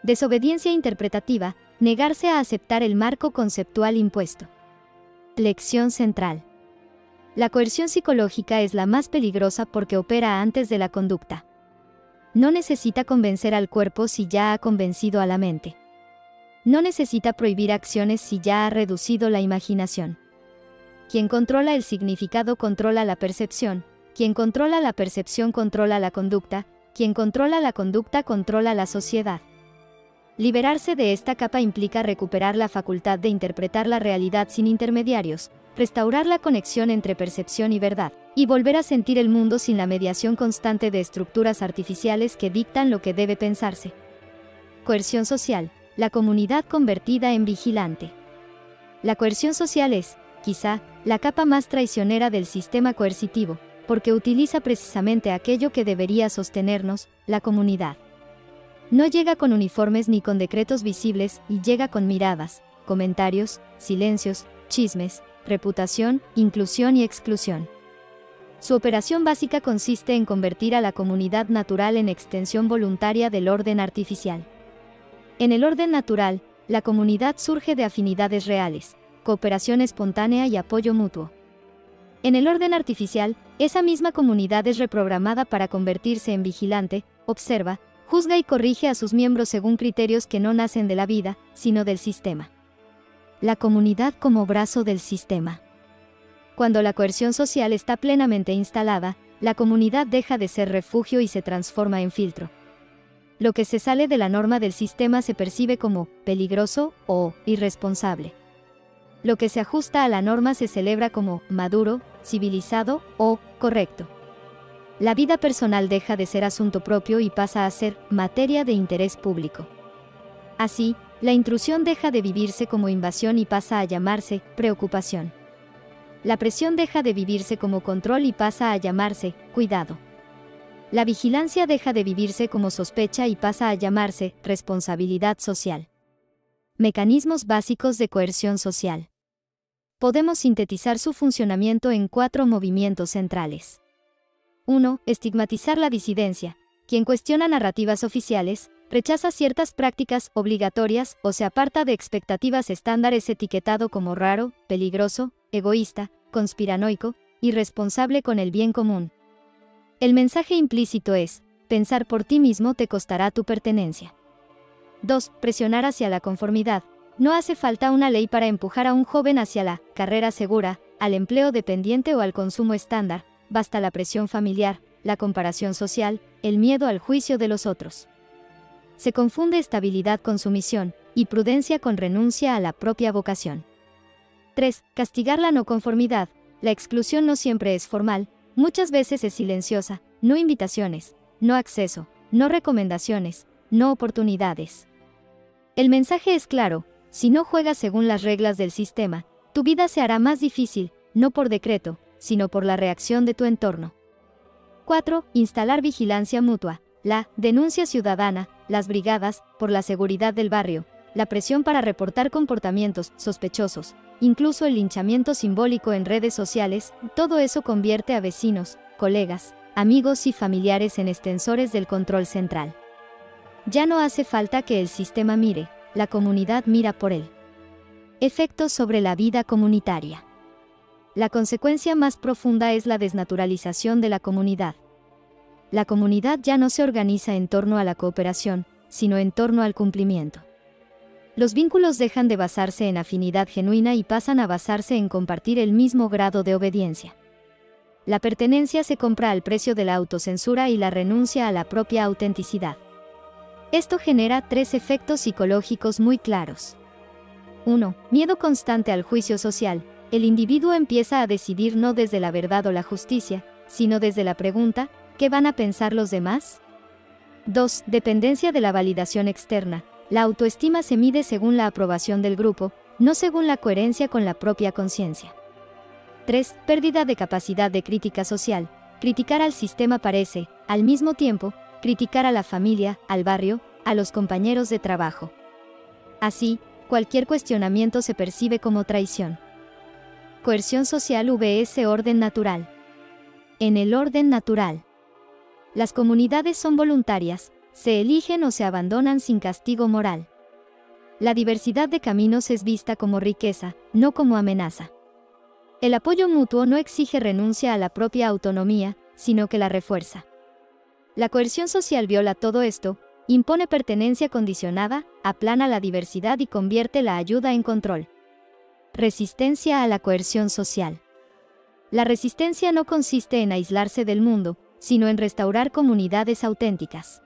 desobediencia interpretativa, negarse a aceptar el marco conceptual impuesto. Lección central. La coerción psicológica es la más peligrosa porque opera antes de la conducta. No necesita convencer al cuerpo si ya ha convencido a la mente. No necesita prohibir acciones si ya ha reducido la imaginación. Quien controla el significado controla la percepción, quien controla la percepción controla la conducta, quien controla la conducta controla la sociedad. Liberarse de esta capa implica recuperar la facultad de interpretar la realidad sin intermediarios, restaurar la conexión entre percepción y verdad, y volver a sentir el mundo sin la mediación constante de estructuras artificiales que dictan lo que debe pensarse. Coerción social, la comunidad convertida en vigilante. La coerción social es, quizá, la capa más traicionera del sistema coercitivo, porque utiliza precisamente aquello que debería sostenernos, la comunidad. No llega con uniformes ni con decretos visibles, y llega con miradas, comentarios, silencios, chismes, reputación, inclusión y exclusión. Su operación básica consiste en convertir a la comunidad natural en extensión voluntaria del orden artificial. En el orden natural, la comunidad surge de afinidades reales, cooperación espontánea y apoyo mutuo. En el orden artificial, esa misma comunidad es reprogramada para convertirse en vigilante, observa, juzga y corrige a sus miembros según criterios que no nacen de la vida, sino del sistema. La comunidad como brazo del sistema. Cuando la coerción social está plenamente instalada, la comunidad deja de ser refugio y se transforma en filtro. Lo que se sale de la norma del sistema se percibe como peligroso o irresponsable. Lo que se ajusta a la norma se celebra como maduro, civilizado o correcto. La vida personal deja de ser asunto propio y pasa a ser materia de interés público. Así, la intrusión deja de vivirse como invasión y pasa a llamarse preocupación. La presión deja de vivirse como control y pasa a llamarse cuidado. La vigilancia deja de vivirse como sospecha y pasa a llamarse responsabilidad social. Mecanismos básicos de coerción social. Podemos sintetizar su funcionamiento en 4 movimientos centrales. 1. Estigmatizar la disidencia. Quien cuestiona narrativas oficiales, rechaza ciertas prácticas obligatorias o se aparta de expectativas estándares etiquetado como raro, peligroso, egoísta, conspiranoico, irresponsable con el bien común. El mensaje implícito es, pensar por ti mismo te costará tu pertenencia. 2. Presionar hacia la conformidad. No hace falta una ley para empujar a un joven hacia la carrera segura, al empleo dependiente o al consumo estándar. basta la presión familiar, la comparación social, el miedo al juicio de los otros. Se confunde estabilidad con sumisión, y prudencia con renuncia a la propia vocación. 3. Castigar la no conformidad. La exclusión no siempre es formal, muchas veces es silenciosa, no invitaciones, no acceso, no recomendaciones, no oportunidades. El mensaje es claro: si no juegas según las reglas del sistema, tu vida se hará más difícil, no por decreto, sino por la reacción de tu entorno. 4. Instalar vigilancia mutua. La denuncia ciudadana, las brigadas, por la seguridad del barrio, la presión para reportar comportamientos sospechosos, incluso el linchamiento simbólico en redes sociales, todo eso convierte a vecinos, colegas, amigos y familiares en extensores del control central. Ya no hace falta que el sistema mire, la comunidad mira por él. Efectos sobre la vida comunitaria. La consecuencia más profunda es la desnaturalización de la comunidad. La comunidad ya no se organiza en torno a la cooperación, sino en torno al cumplimiento. Los vínculos dejan de basarse en afinidad genuina y pasan a basarse en compartir el mismo grado de obediencia. La pertenencia se compra al precio de la autocensura y la renuncia a la propia autenticidad. Esto genera 3 efectos psicológicos muy claros. 1. Miedo constante al juicio social. El individuo empieza a decidir no desde la verdad o la justicia, sino desde la pregunta: ¿qué van a pensar los demás? 2. Dependencia de la validación externa. La autoestima se mide según la aprobación del grupo, no según la coherencia con la propia conciencia. 3. Pérdida de capacidad de crítica social. Criticar al sistema parece, al mismo tiempo, criticar a la familia, al barrio, a los compañeros de trabajo. Así, cualquier cuestionamiento se percibe como traición. Coerción social vs. orden natural. En el orden natural, las comunidades son voluntarias, se eligen o se abandonan sin castigo moral. La diversidad de caminos es vista como riqueza, no como amenaza. El apoyo mutuo no exige renuncia a la propia autonomía, sino que la refuerza. La coerción social viola todo esto, impone pertenencia condicionada, aplana la diversidad y convierte la ayuda en control. Resistencia a la coerción social. La resistencia no consiste en aislarse del mundo, sino en restaurar comunidades auténticas.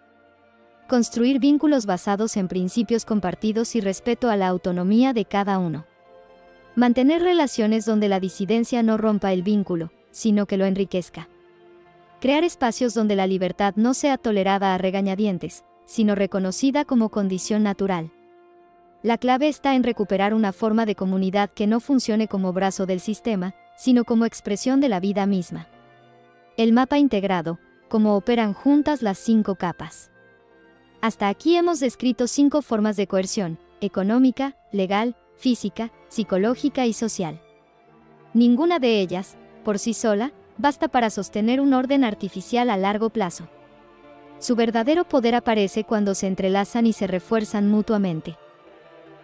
Construir vínculos basados en principios compartidos y respeto a la autonomía de cada uno. Mantener relaciones donde la disidencia no rompa el vínculo, sino que lo enriquezca. Crear espacios donde la libertad no sea tolerada a regañadientes, sino reconocida como condición natural. La clave está en recuperar una forma de comunidad que no funcione como brazo del sistema, sino como expresión de la vida misma. El mapa integrado, cómo operan juntas las 5 capas. Hasta aquí hemos descrito 5 formas de coerción: económica, legal, física, psicológica y social. Ninguna de ellas, por sí sola, basta para sostener un orden artificial a largo plazo. Su verdadero poder aparece cuando se entrelazan y se refuerzan mutuamente.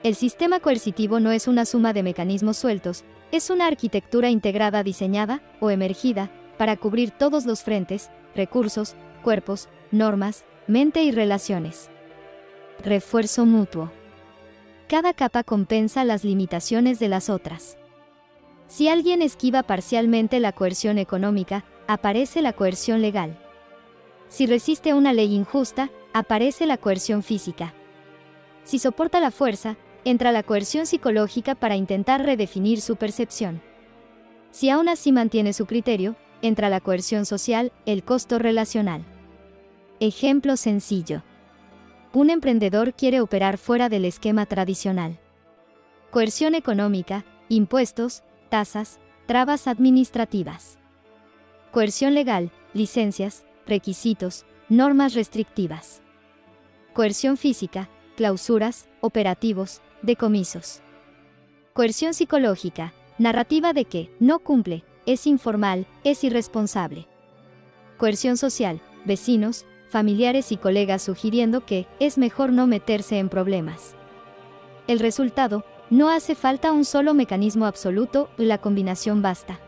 El sistema coercitivo no es una suma de mecanismos sueltos, es una arquitectura integrada diseñada, o emergida, para cubrir todos los frentes, recursos, cuerpos, normas, mente y relaciones. Refuerzo mutuo. Cada capa compensa las limitaciones de las otras. Si alguien esquiva parcialmente la coerción económica, aparece la coerción legal. Si resiste una ley injusta, aparece la coerción física. Si soporta la fuerza, entra la coerción psicológica para intentar redefinir su percepción. Si aún así mantiene su criterio, entra la coerción social, el costo relacional. Ejemplo sencillo. Un emprendedor quiere operar fuera del esquema tradicional. Coerción económica, impuestos, tasas, trabas administrativas. Coerción legal, licencias, requisitos, normas restrictivas. Coerción física, clausuras, operativos, decomisos. Coerción psicológica, narrativa de que no cumple, es informal, es irresponsable. Coerción social, vecinos, familiares y colegas sugiriendo que es mejor no meterse en problemas. El resultado: no hace falta un solo mecanismo absoluto, la combinación basta.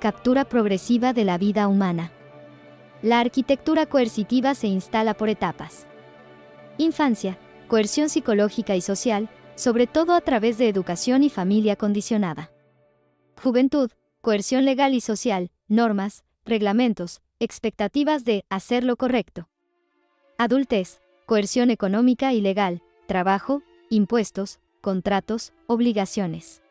Captura progresiva de la vida humana. La arquitectura coercitiva se instala por etapas. Infancia, coerción psicológica y social, sobre todo a través de educación y familia condicionada. Juventud, coerción legal y social, normas, reglamentos, expectativas de hacer lo correcto. Adultez, coerción económica y legal, trabajo, impuestos, contratos, obligaciones.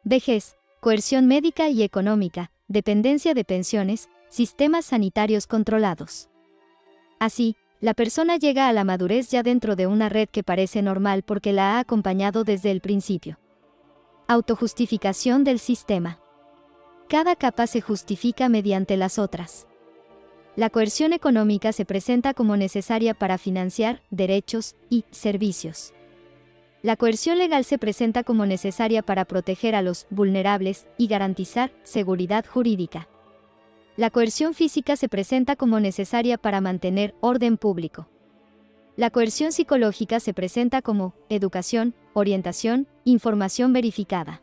Vejez, coerción médica y económica, dependencia de pensiones, sistemas sanitarios controlados. Así, la persona llega a la madurez ya dentro de una red que parece normal porque la ha acompañado desde el principio. Autojustificación del sistema. Cada capa se justifica mediante las otras. La coerción económica se presenta como necesaria para financiar derechos y servicios. La coerción legal se presenta como necesaria para proteger a los vulnerables y garantizar seguridad jurídica. La coerción física se presenta como necesaria para mantener orden público. La coerción psicológica se presenta como educación, orientación, información verificada.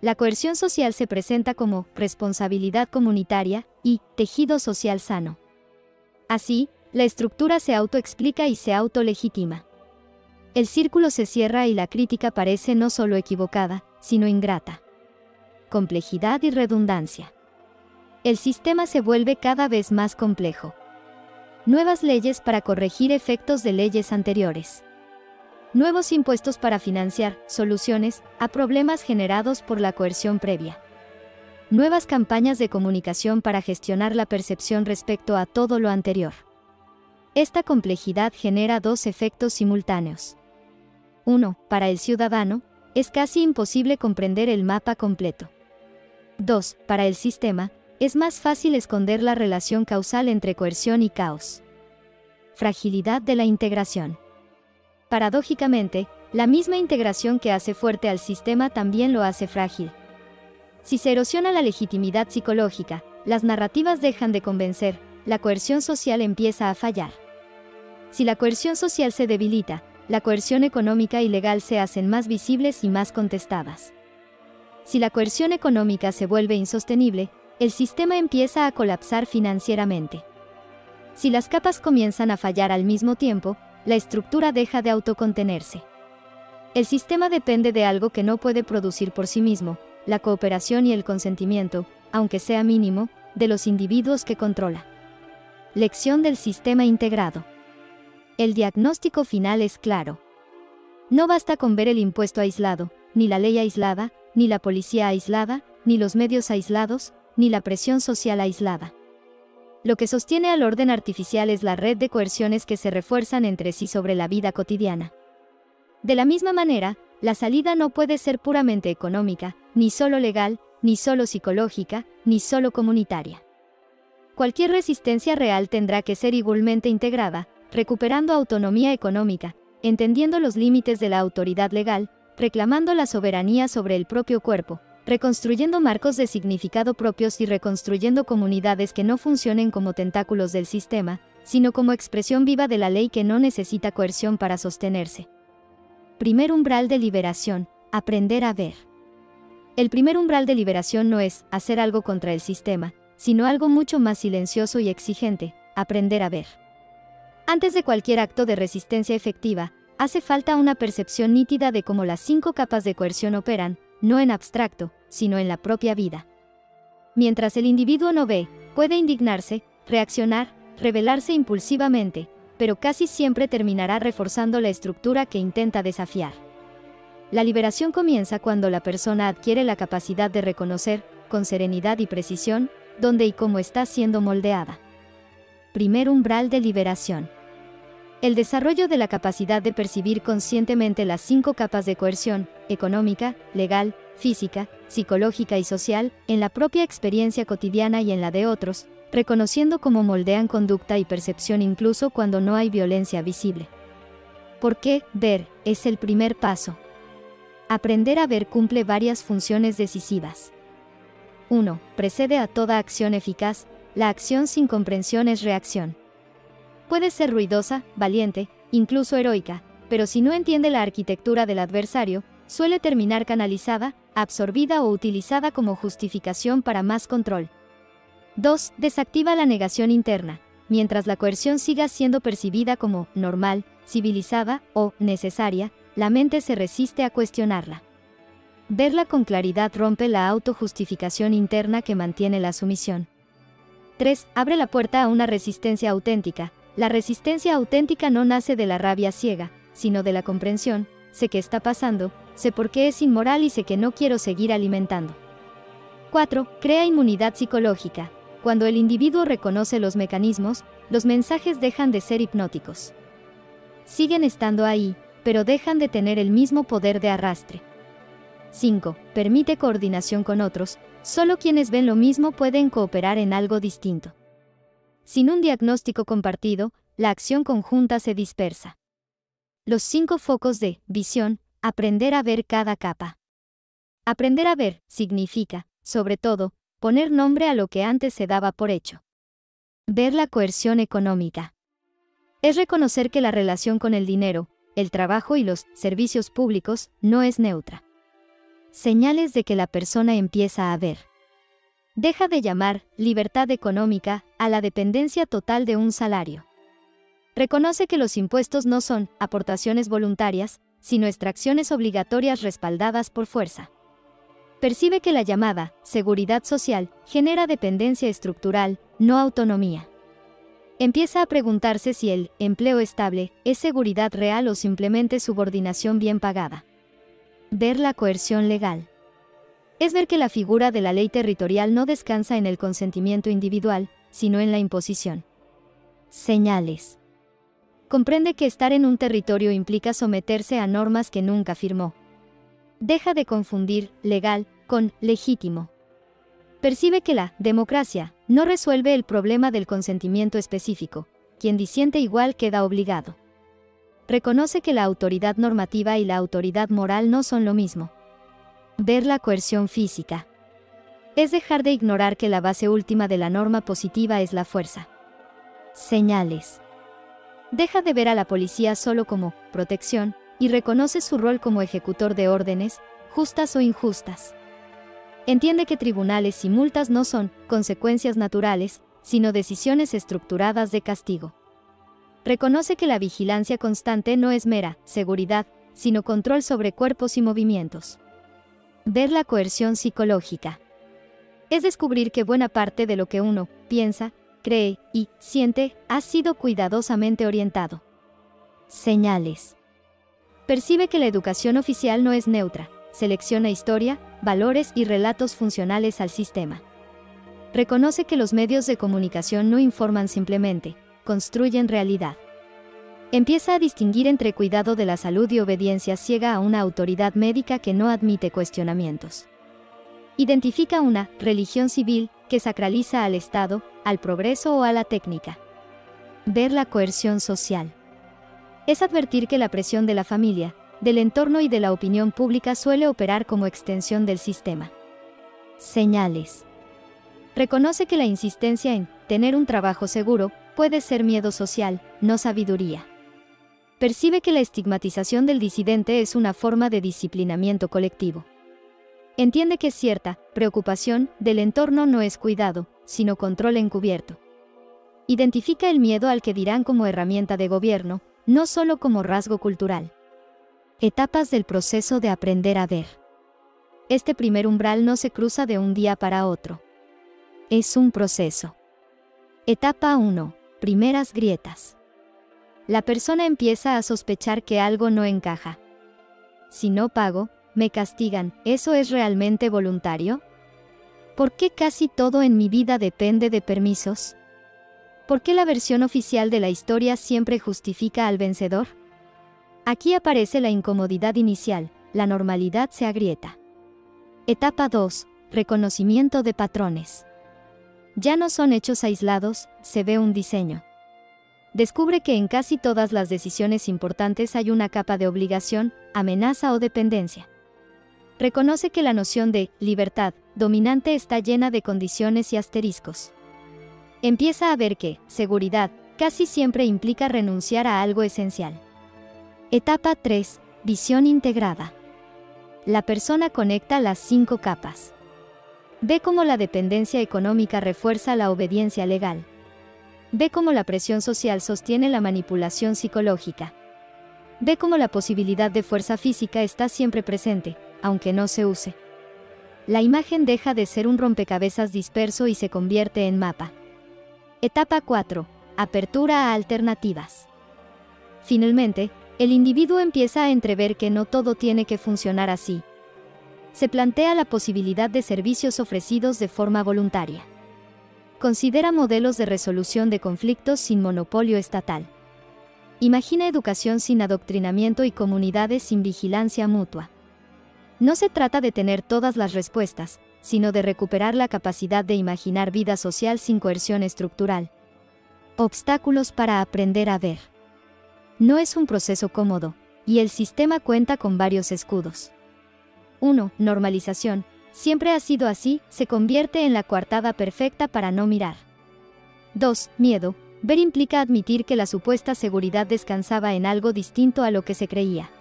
La coerción social se presenta como responsabilidad comunitaria y tejido social sano. Así, la estructura se autoexplica y se autolegitima. El círculo se cierra y la crítica parece no solo equivocada, sino ingrata. Complejidad y redundancia. El sistema se vuelve cada vez más complejo. Nuevas leyes para corregir efectos de leyes anteriores. Nuevos impuestos para financiar soluciones a problemas generados por la coerción previa. Nuevas campañas de comunicación para gestionar la percepción respecto a todo lo anterior. Esta complejidad genera dos efectos simultáneos. 1. Para el ciudadano, es casi imposible comprender el mapa completo. 2. Para el sistema, es más fácil esconder la relación causal entre coerción y caos. Fragilidad de la integración. Paradójicamente, la misma integración que hace fuerte al sistema también lo hace frágil. Si se erosiona la legitimidad psicológica, las narrativas dejan de convencer, la coerción social empieza a fallar. Si la coerción social se debilita, la coerción económica y legal se hacen más visibles y más contestadas. Si la coerción económica se vuelve insostenible, el sistema empieza a colapsar financieramente. Si las capas comienzan a fallar al mismo tiempo, la estructura deja de autocontenerse. El sistema depende de algo que no puede producir por sí mismo, la cooperación y el consentimiento, aunque sea mínimo, de los individuos que controla. Lección del sistema integrado. El diagnóstico final es claro. No basta con ver el impuesto aislado, ni la ley aislada, ni la policía aislada, ni los medios aislados, ni la presión social aislada. Lo que sostiene al orden artificial es la red de coerciones que se refuerzan entre sí sobre la vida cotidiana. De la misma manera, la salida no puede ser puramente económica, ni solo legal, ni solo psicológica, ni solo comunitaria. Cualquier resistencia real tendrá que ser igualmente integrada, recuperando autonomía económica, entendiendo los límites de la autoridad legal, reclamando la soberanía sobre el propio cuerpo, reconstruyendo marcos de significado propios y reconstruyendo comunidades que no funcionen como tentáculos del sistema, sino como expresión viva de la ley que no necesita coerción para sostenerse. Primer umbral de liberación: aprender a ver. El primer umbral de liberación no es hacer algo contra el sistema, sino algo mucho más silencioso y exigente: aprender a ver. Antes de cualquier acto de resistencia efectiva, hace falta una percepción nítida de cómo las 5 capas de coerción operan, no en abstracto, sino en la propia vida. Mientras el individuo no ve, puede indignarse, reaccionar, rebelarse impulsivamente, pero casi siempre terminará reforzando la estructura que intenta desafiar. La liberación comienza cuando la persona adquiere la capacidad de reconocer, con serenidad y precisión, dónde y cómo está siendo moldeada. Primer umbral de liberación. El desarrollo de la capacidad de percibir conscientemente las 5 capas de coerción, económica, legal, física, psicológica y social, en la propia experiencia cotidiana y en la de otros, reconociendo cómo moldean conducta y percepción incluso cuando no hay violencia visible. ¿Por qué ver es el primer paso? Aprender a ver cumple varias funciones decisivas. 1. Precede a toda acción eficaz. La acción sin comprensión es reacción. Puede ser ruidosa, valiente, incluso heroica, pero si no entiende la arquitectura del adversario, suele terminar canalizada, absorbida o utilizada como justificación para más control. 2. Desactiva la negación interna. Mientras la coerción siga siendo percibida como normal, civilizada o necesaria, la mente se resiste a cuestionarla. Verla con claridad rompe la autojustificación interna que mantiene la sumisión. 3. Abre la puerta a una resistencia auténtica. La resistencia auténtica no nace de la rabia ciega, sino de la comprensión. Sé qué está pasando, sé por qué es inmoral y sé que no quiero seguir alimentando. 4. Crea inmunidad psicológica. Cuando el individuo reconoce los mecanismos, los mensajes dejan de ser hipnóticos. Siguen estando ahí, pero dejan de tener el mismo poder de arrastre. 5. Permite coordinación con otros. Solo quienes ven lo mismo pueden cooperar en algo distinto. Sin un diagnóstico compartido, la acción conjunta se dispersa. Los 5 focos de visión. Aprender a ver cada capa. Aprender a ver significa, sobre todo, poner nombre a lo que antes se daba por hecho. Ver la coerción económica. Es reconocer que la relación con el dinero, el trabajo y los servicios públicos no es neutra. Señales de que la persona empieza a ver. Deja de llamar libertad económica a la dependencia total de un salario. Reconoce que los impuestos no son aportaciones voluntarias, sino extracciones obligatorias respaldadas por fuerza. Percibe que la llamada seguridad social genera dependencia estructural, no autonomía. Empieza a preguntarse si el empleo estable es seguridad real o simplemente subordinación bien pagada. Ver la coerción legal. Es ver que la figura de la ley territorial no descansa en el consentimiento individual, sino en la imposición. Señales. Comprende que estar en un territorio implica someterse a normas que nunca firmó. Deja de confundir legal con legítimo. Percibe que la democracia no resuelve el problema del consentimiento específico. Quien disiente igual queda obligado. Reconoce que la autoridad normativa y la autoridad moral no son lo mismo. Ver la coerción física. Es dejar de ignorar que la base última de la norma positiva es la fuerza. Señales. Deja de ver a la policía solo como protección y reconoce su rol como ejecutor de órdenes, justas o injustas. Entiende que tribunales y multas no son consecuencias naturales, sino decisiones estructuradas de castigo. Reconoce que la vigilancia constante no es mera seguridad, sino control sobre cuerpos y movimientos. Ver la coerción psicológica. Es descubrir que buena parte de lo que uno piensa, cree y siente ha sido cuidadosamente orientado. Señales. Percibe que la educación oficial no es neutra, selecciona historia, valores y relatos funcionales al sistema. Reconoce que los medios de comunicación no informan simplemente, construyen realidad. Empieza a distinguir entre cuidado de la salud y obediencia ciega a una autoridad médica que no admite cuestionamientos. Identifica una religión civil que sacraliza al Estado, al progreso o a la técnica. Ver la coerción social. Es advertir que la presión de la familia, del entorno y de la opinión pública suele operar como extensión del sistema. Señales. Reconoce que la insistencia en tener un trabajo seguro puede ser miedo social, no sabiduría. Percibe que la estigmatización del disidente es una forma de disciplinamiento colectivo. Entiende que cierta preocupación del entorno no es cuidado, sino control encubierto. Identifica el miedo al que dirán como herramienta de gobierno, no solo como rasgo cultural. Etapas del proceso de aprender a ver. Este primer umbral no se cruza de un día para otro. Es un proceso. Etapa 1. Primeras grietas. La persona empieza a sospechar que algo no encaja. Si no pago, me castigan. ¿Eso es realmente voluntario? ¿Por qué casi todo en mi vida depende de permisos? ¿Por qué la versión oficial de la historia siempre justifica al vencedor? Aquí aparece la incomodidad inicial, la normalidad se agrieta. Etapa 2. Reconocimiento de patrones. Ya no son hechos aislados, se ve un diseño. Descubre que en casi todas las decisiones importantes hay una capa de obligación, amenaza o dependencia. Reconoce que la noción de libertad dominante está llena de condiciones y asteriscos. Empieza a ver que seguridad casi siempre implica renunciar a algo esencial. Etapa 3. Visión integrada. La persona conecta las 5 capas. Ve cómo la dependencia económica refuerza la obediencia legal. Ve cómo la presión social sostiene la manipulación psicológica. Ve cómo la posibilidad de fuerza física está siempre presente, aunque no se use. La imagen deja de ser un rompecabezas disperso y se convierte en mapa. Etapa 4. Apertura a alternativas. Finalmente, el individuo empieza a entrever que no todo tiene que funcionar así. Se plantea la posibilidad de servicios ofrecidos de forma voluntaria. Considera modelos de resolución de conflictos sin monopolio estatal. Imagina educación sin adoctrinamiento y comunidades sin vigilancia mutua. No se trata de tener todas las respuestas, sino de recuperar la capacidad de imaginar vida social sin coerción estructural. Obstáculos para aprender a ver. No es un proceso cómodo, y el sistema cuenta con varios escudos. 1. Normalización. Siempre ha sido así, se convierte en la coartada perfecta para no mirar. 2. Miedo. Ver implica admitir que la supuesta seguridad descansaba en algo distinto a lo que se creía.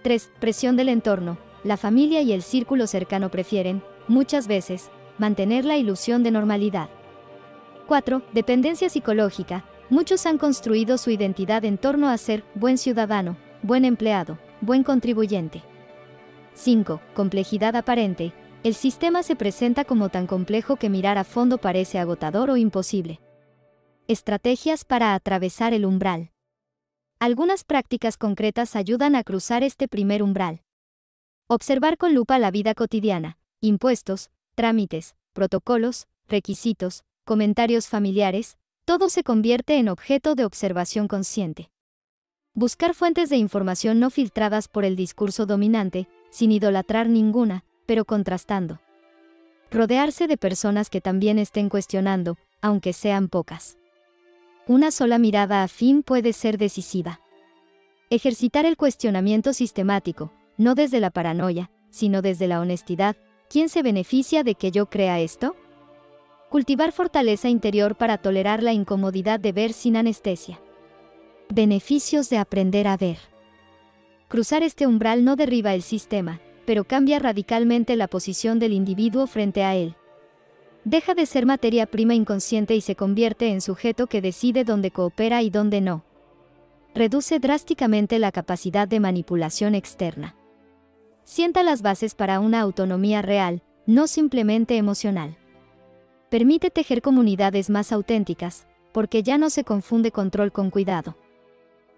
3. Presión del entorno. La familia y el círculo cercano prefieren, muchas veces, mantener la ilusión de normalidad. 4. Dependencia psicológica. Muchos han construido su identidad en torno a ser buen ciudadano, buen empleado, buen contribuyente. 5. Complejidad aparente. El sistema se presenta como tan complejo que mirar a fondo parece agotador o imposible. Estrategias para atravesar el umbral. Algunas prácticas concretas ayudan a cruzar este primer umbral. Observar con lupa la vida cotidiana, impuestos, trámites, protocolos, requisitos, comentarios familiares, todo se convierte en objeto de observación consciente. Buscar fuentes de información no filtradas por el discurso dominante, sin idolatrar ninguna, pero contrastando. Rodearse de personas que también estén cuestionando, aunque sean pocas. Una sola mirada afín puede ser decisiva. Ejercitar el cuestionamiento sistemático, no desde la paranoia, sino desde la honestidad. ¿Quién se beneficia de que yo crea esto? Cultivar fortaleza interior para tolerar la incomodidad de ver sin anestesia. Beneficios de aprender a ver. Cruzar este umbral no derriba el sistema, pero cambia radicalmente la posición del individuo frente a él. Deja de ser materia prima inconsciente y se convierte en sujeto que decide dónde coopera y dónde no. Reduce drásticamente la capacidad de manipulación externa. Sienta las bases para una autonomía real, no simplemente emocional. Permite tejer comunidades más auténticas, porque ya no se confunde control con cuidado.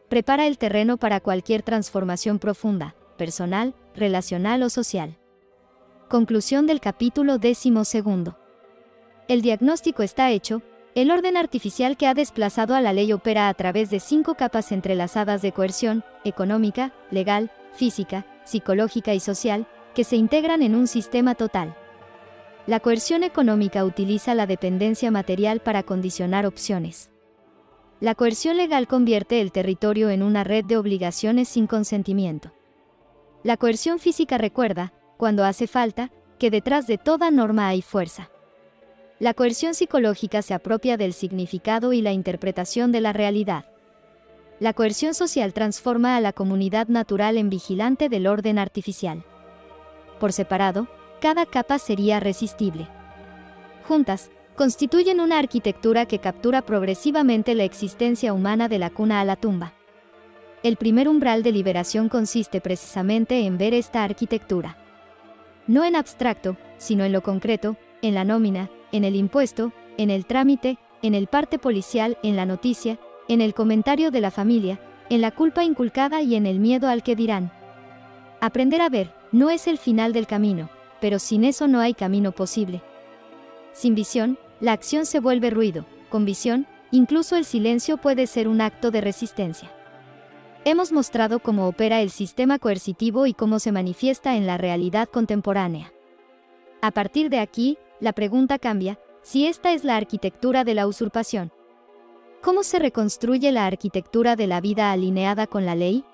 Prepara el terreno para cualquier transformación profunda, personal, relacional o social. Conclusión del capítulo 12. El diagnóstico está hecho. El orden artificial que ha desplazado a la ley opera a través de 5 capas entrelazadas de coerción, económica, legal, física, psicológica y social, que se integran en un sistema total. La coerción económica utiliza la dependencia material para condicionar opciones. La coerción legal convierte el territorio en una red de obligaciones sin consentimiento. La coerción física recuerda, cuando hace falta, que detrás de toda norma hay fuerza. La coerción psicológica se apropia del significado y la interpretación de la realidad. La coerción social transforma a la comunidad natural en vigilante del orden artificial. Por separado, cada capa sería resistible. Juntas, constituyen una arquitectura que captura progresivamente la existencia humana de la cuna a la tumba. El primer umbral de liberación consiste precisamente en ver esta arquitectura. No en abstracto, sino en lo concreto, en la nómina, en el impuesto, en el trámite, en el parte policial, en la noticia, en el comentario de la familia, en la culpa inculcada y en el miedo al que dirán. Aprender a ver no es el final del camino, pero sin eso no hay camino posible. Sin visión, la acción se vuelve ruido. Con visión, incluso el silencio puede ser un acto de resistencia. Hemos mostrado cómo opera el sistema coercitivo y cómo se manifiesta en la realidad contemporánea. A partir de aquí, la pregunta cambia: si esta es la arquitectura de la usurpación, ¿cómo se reconstruye la arquitectura de la vida alineada con la ley?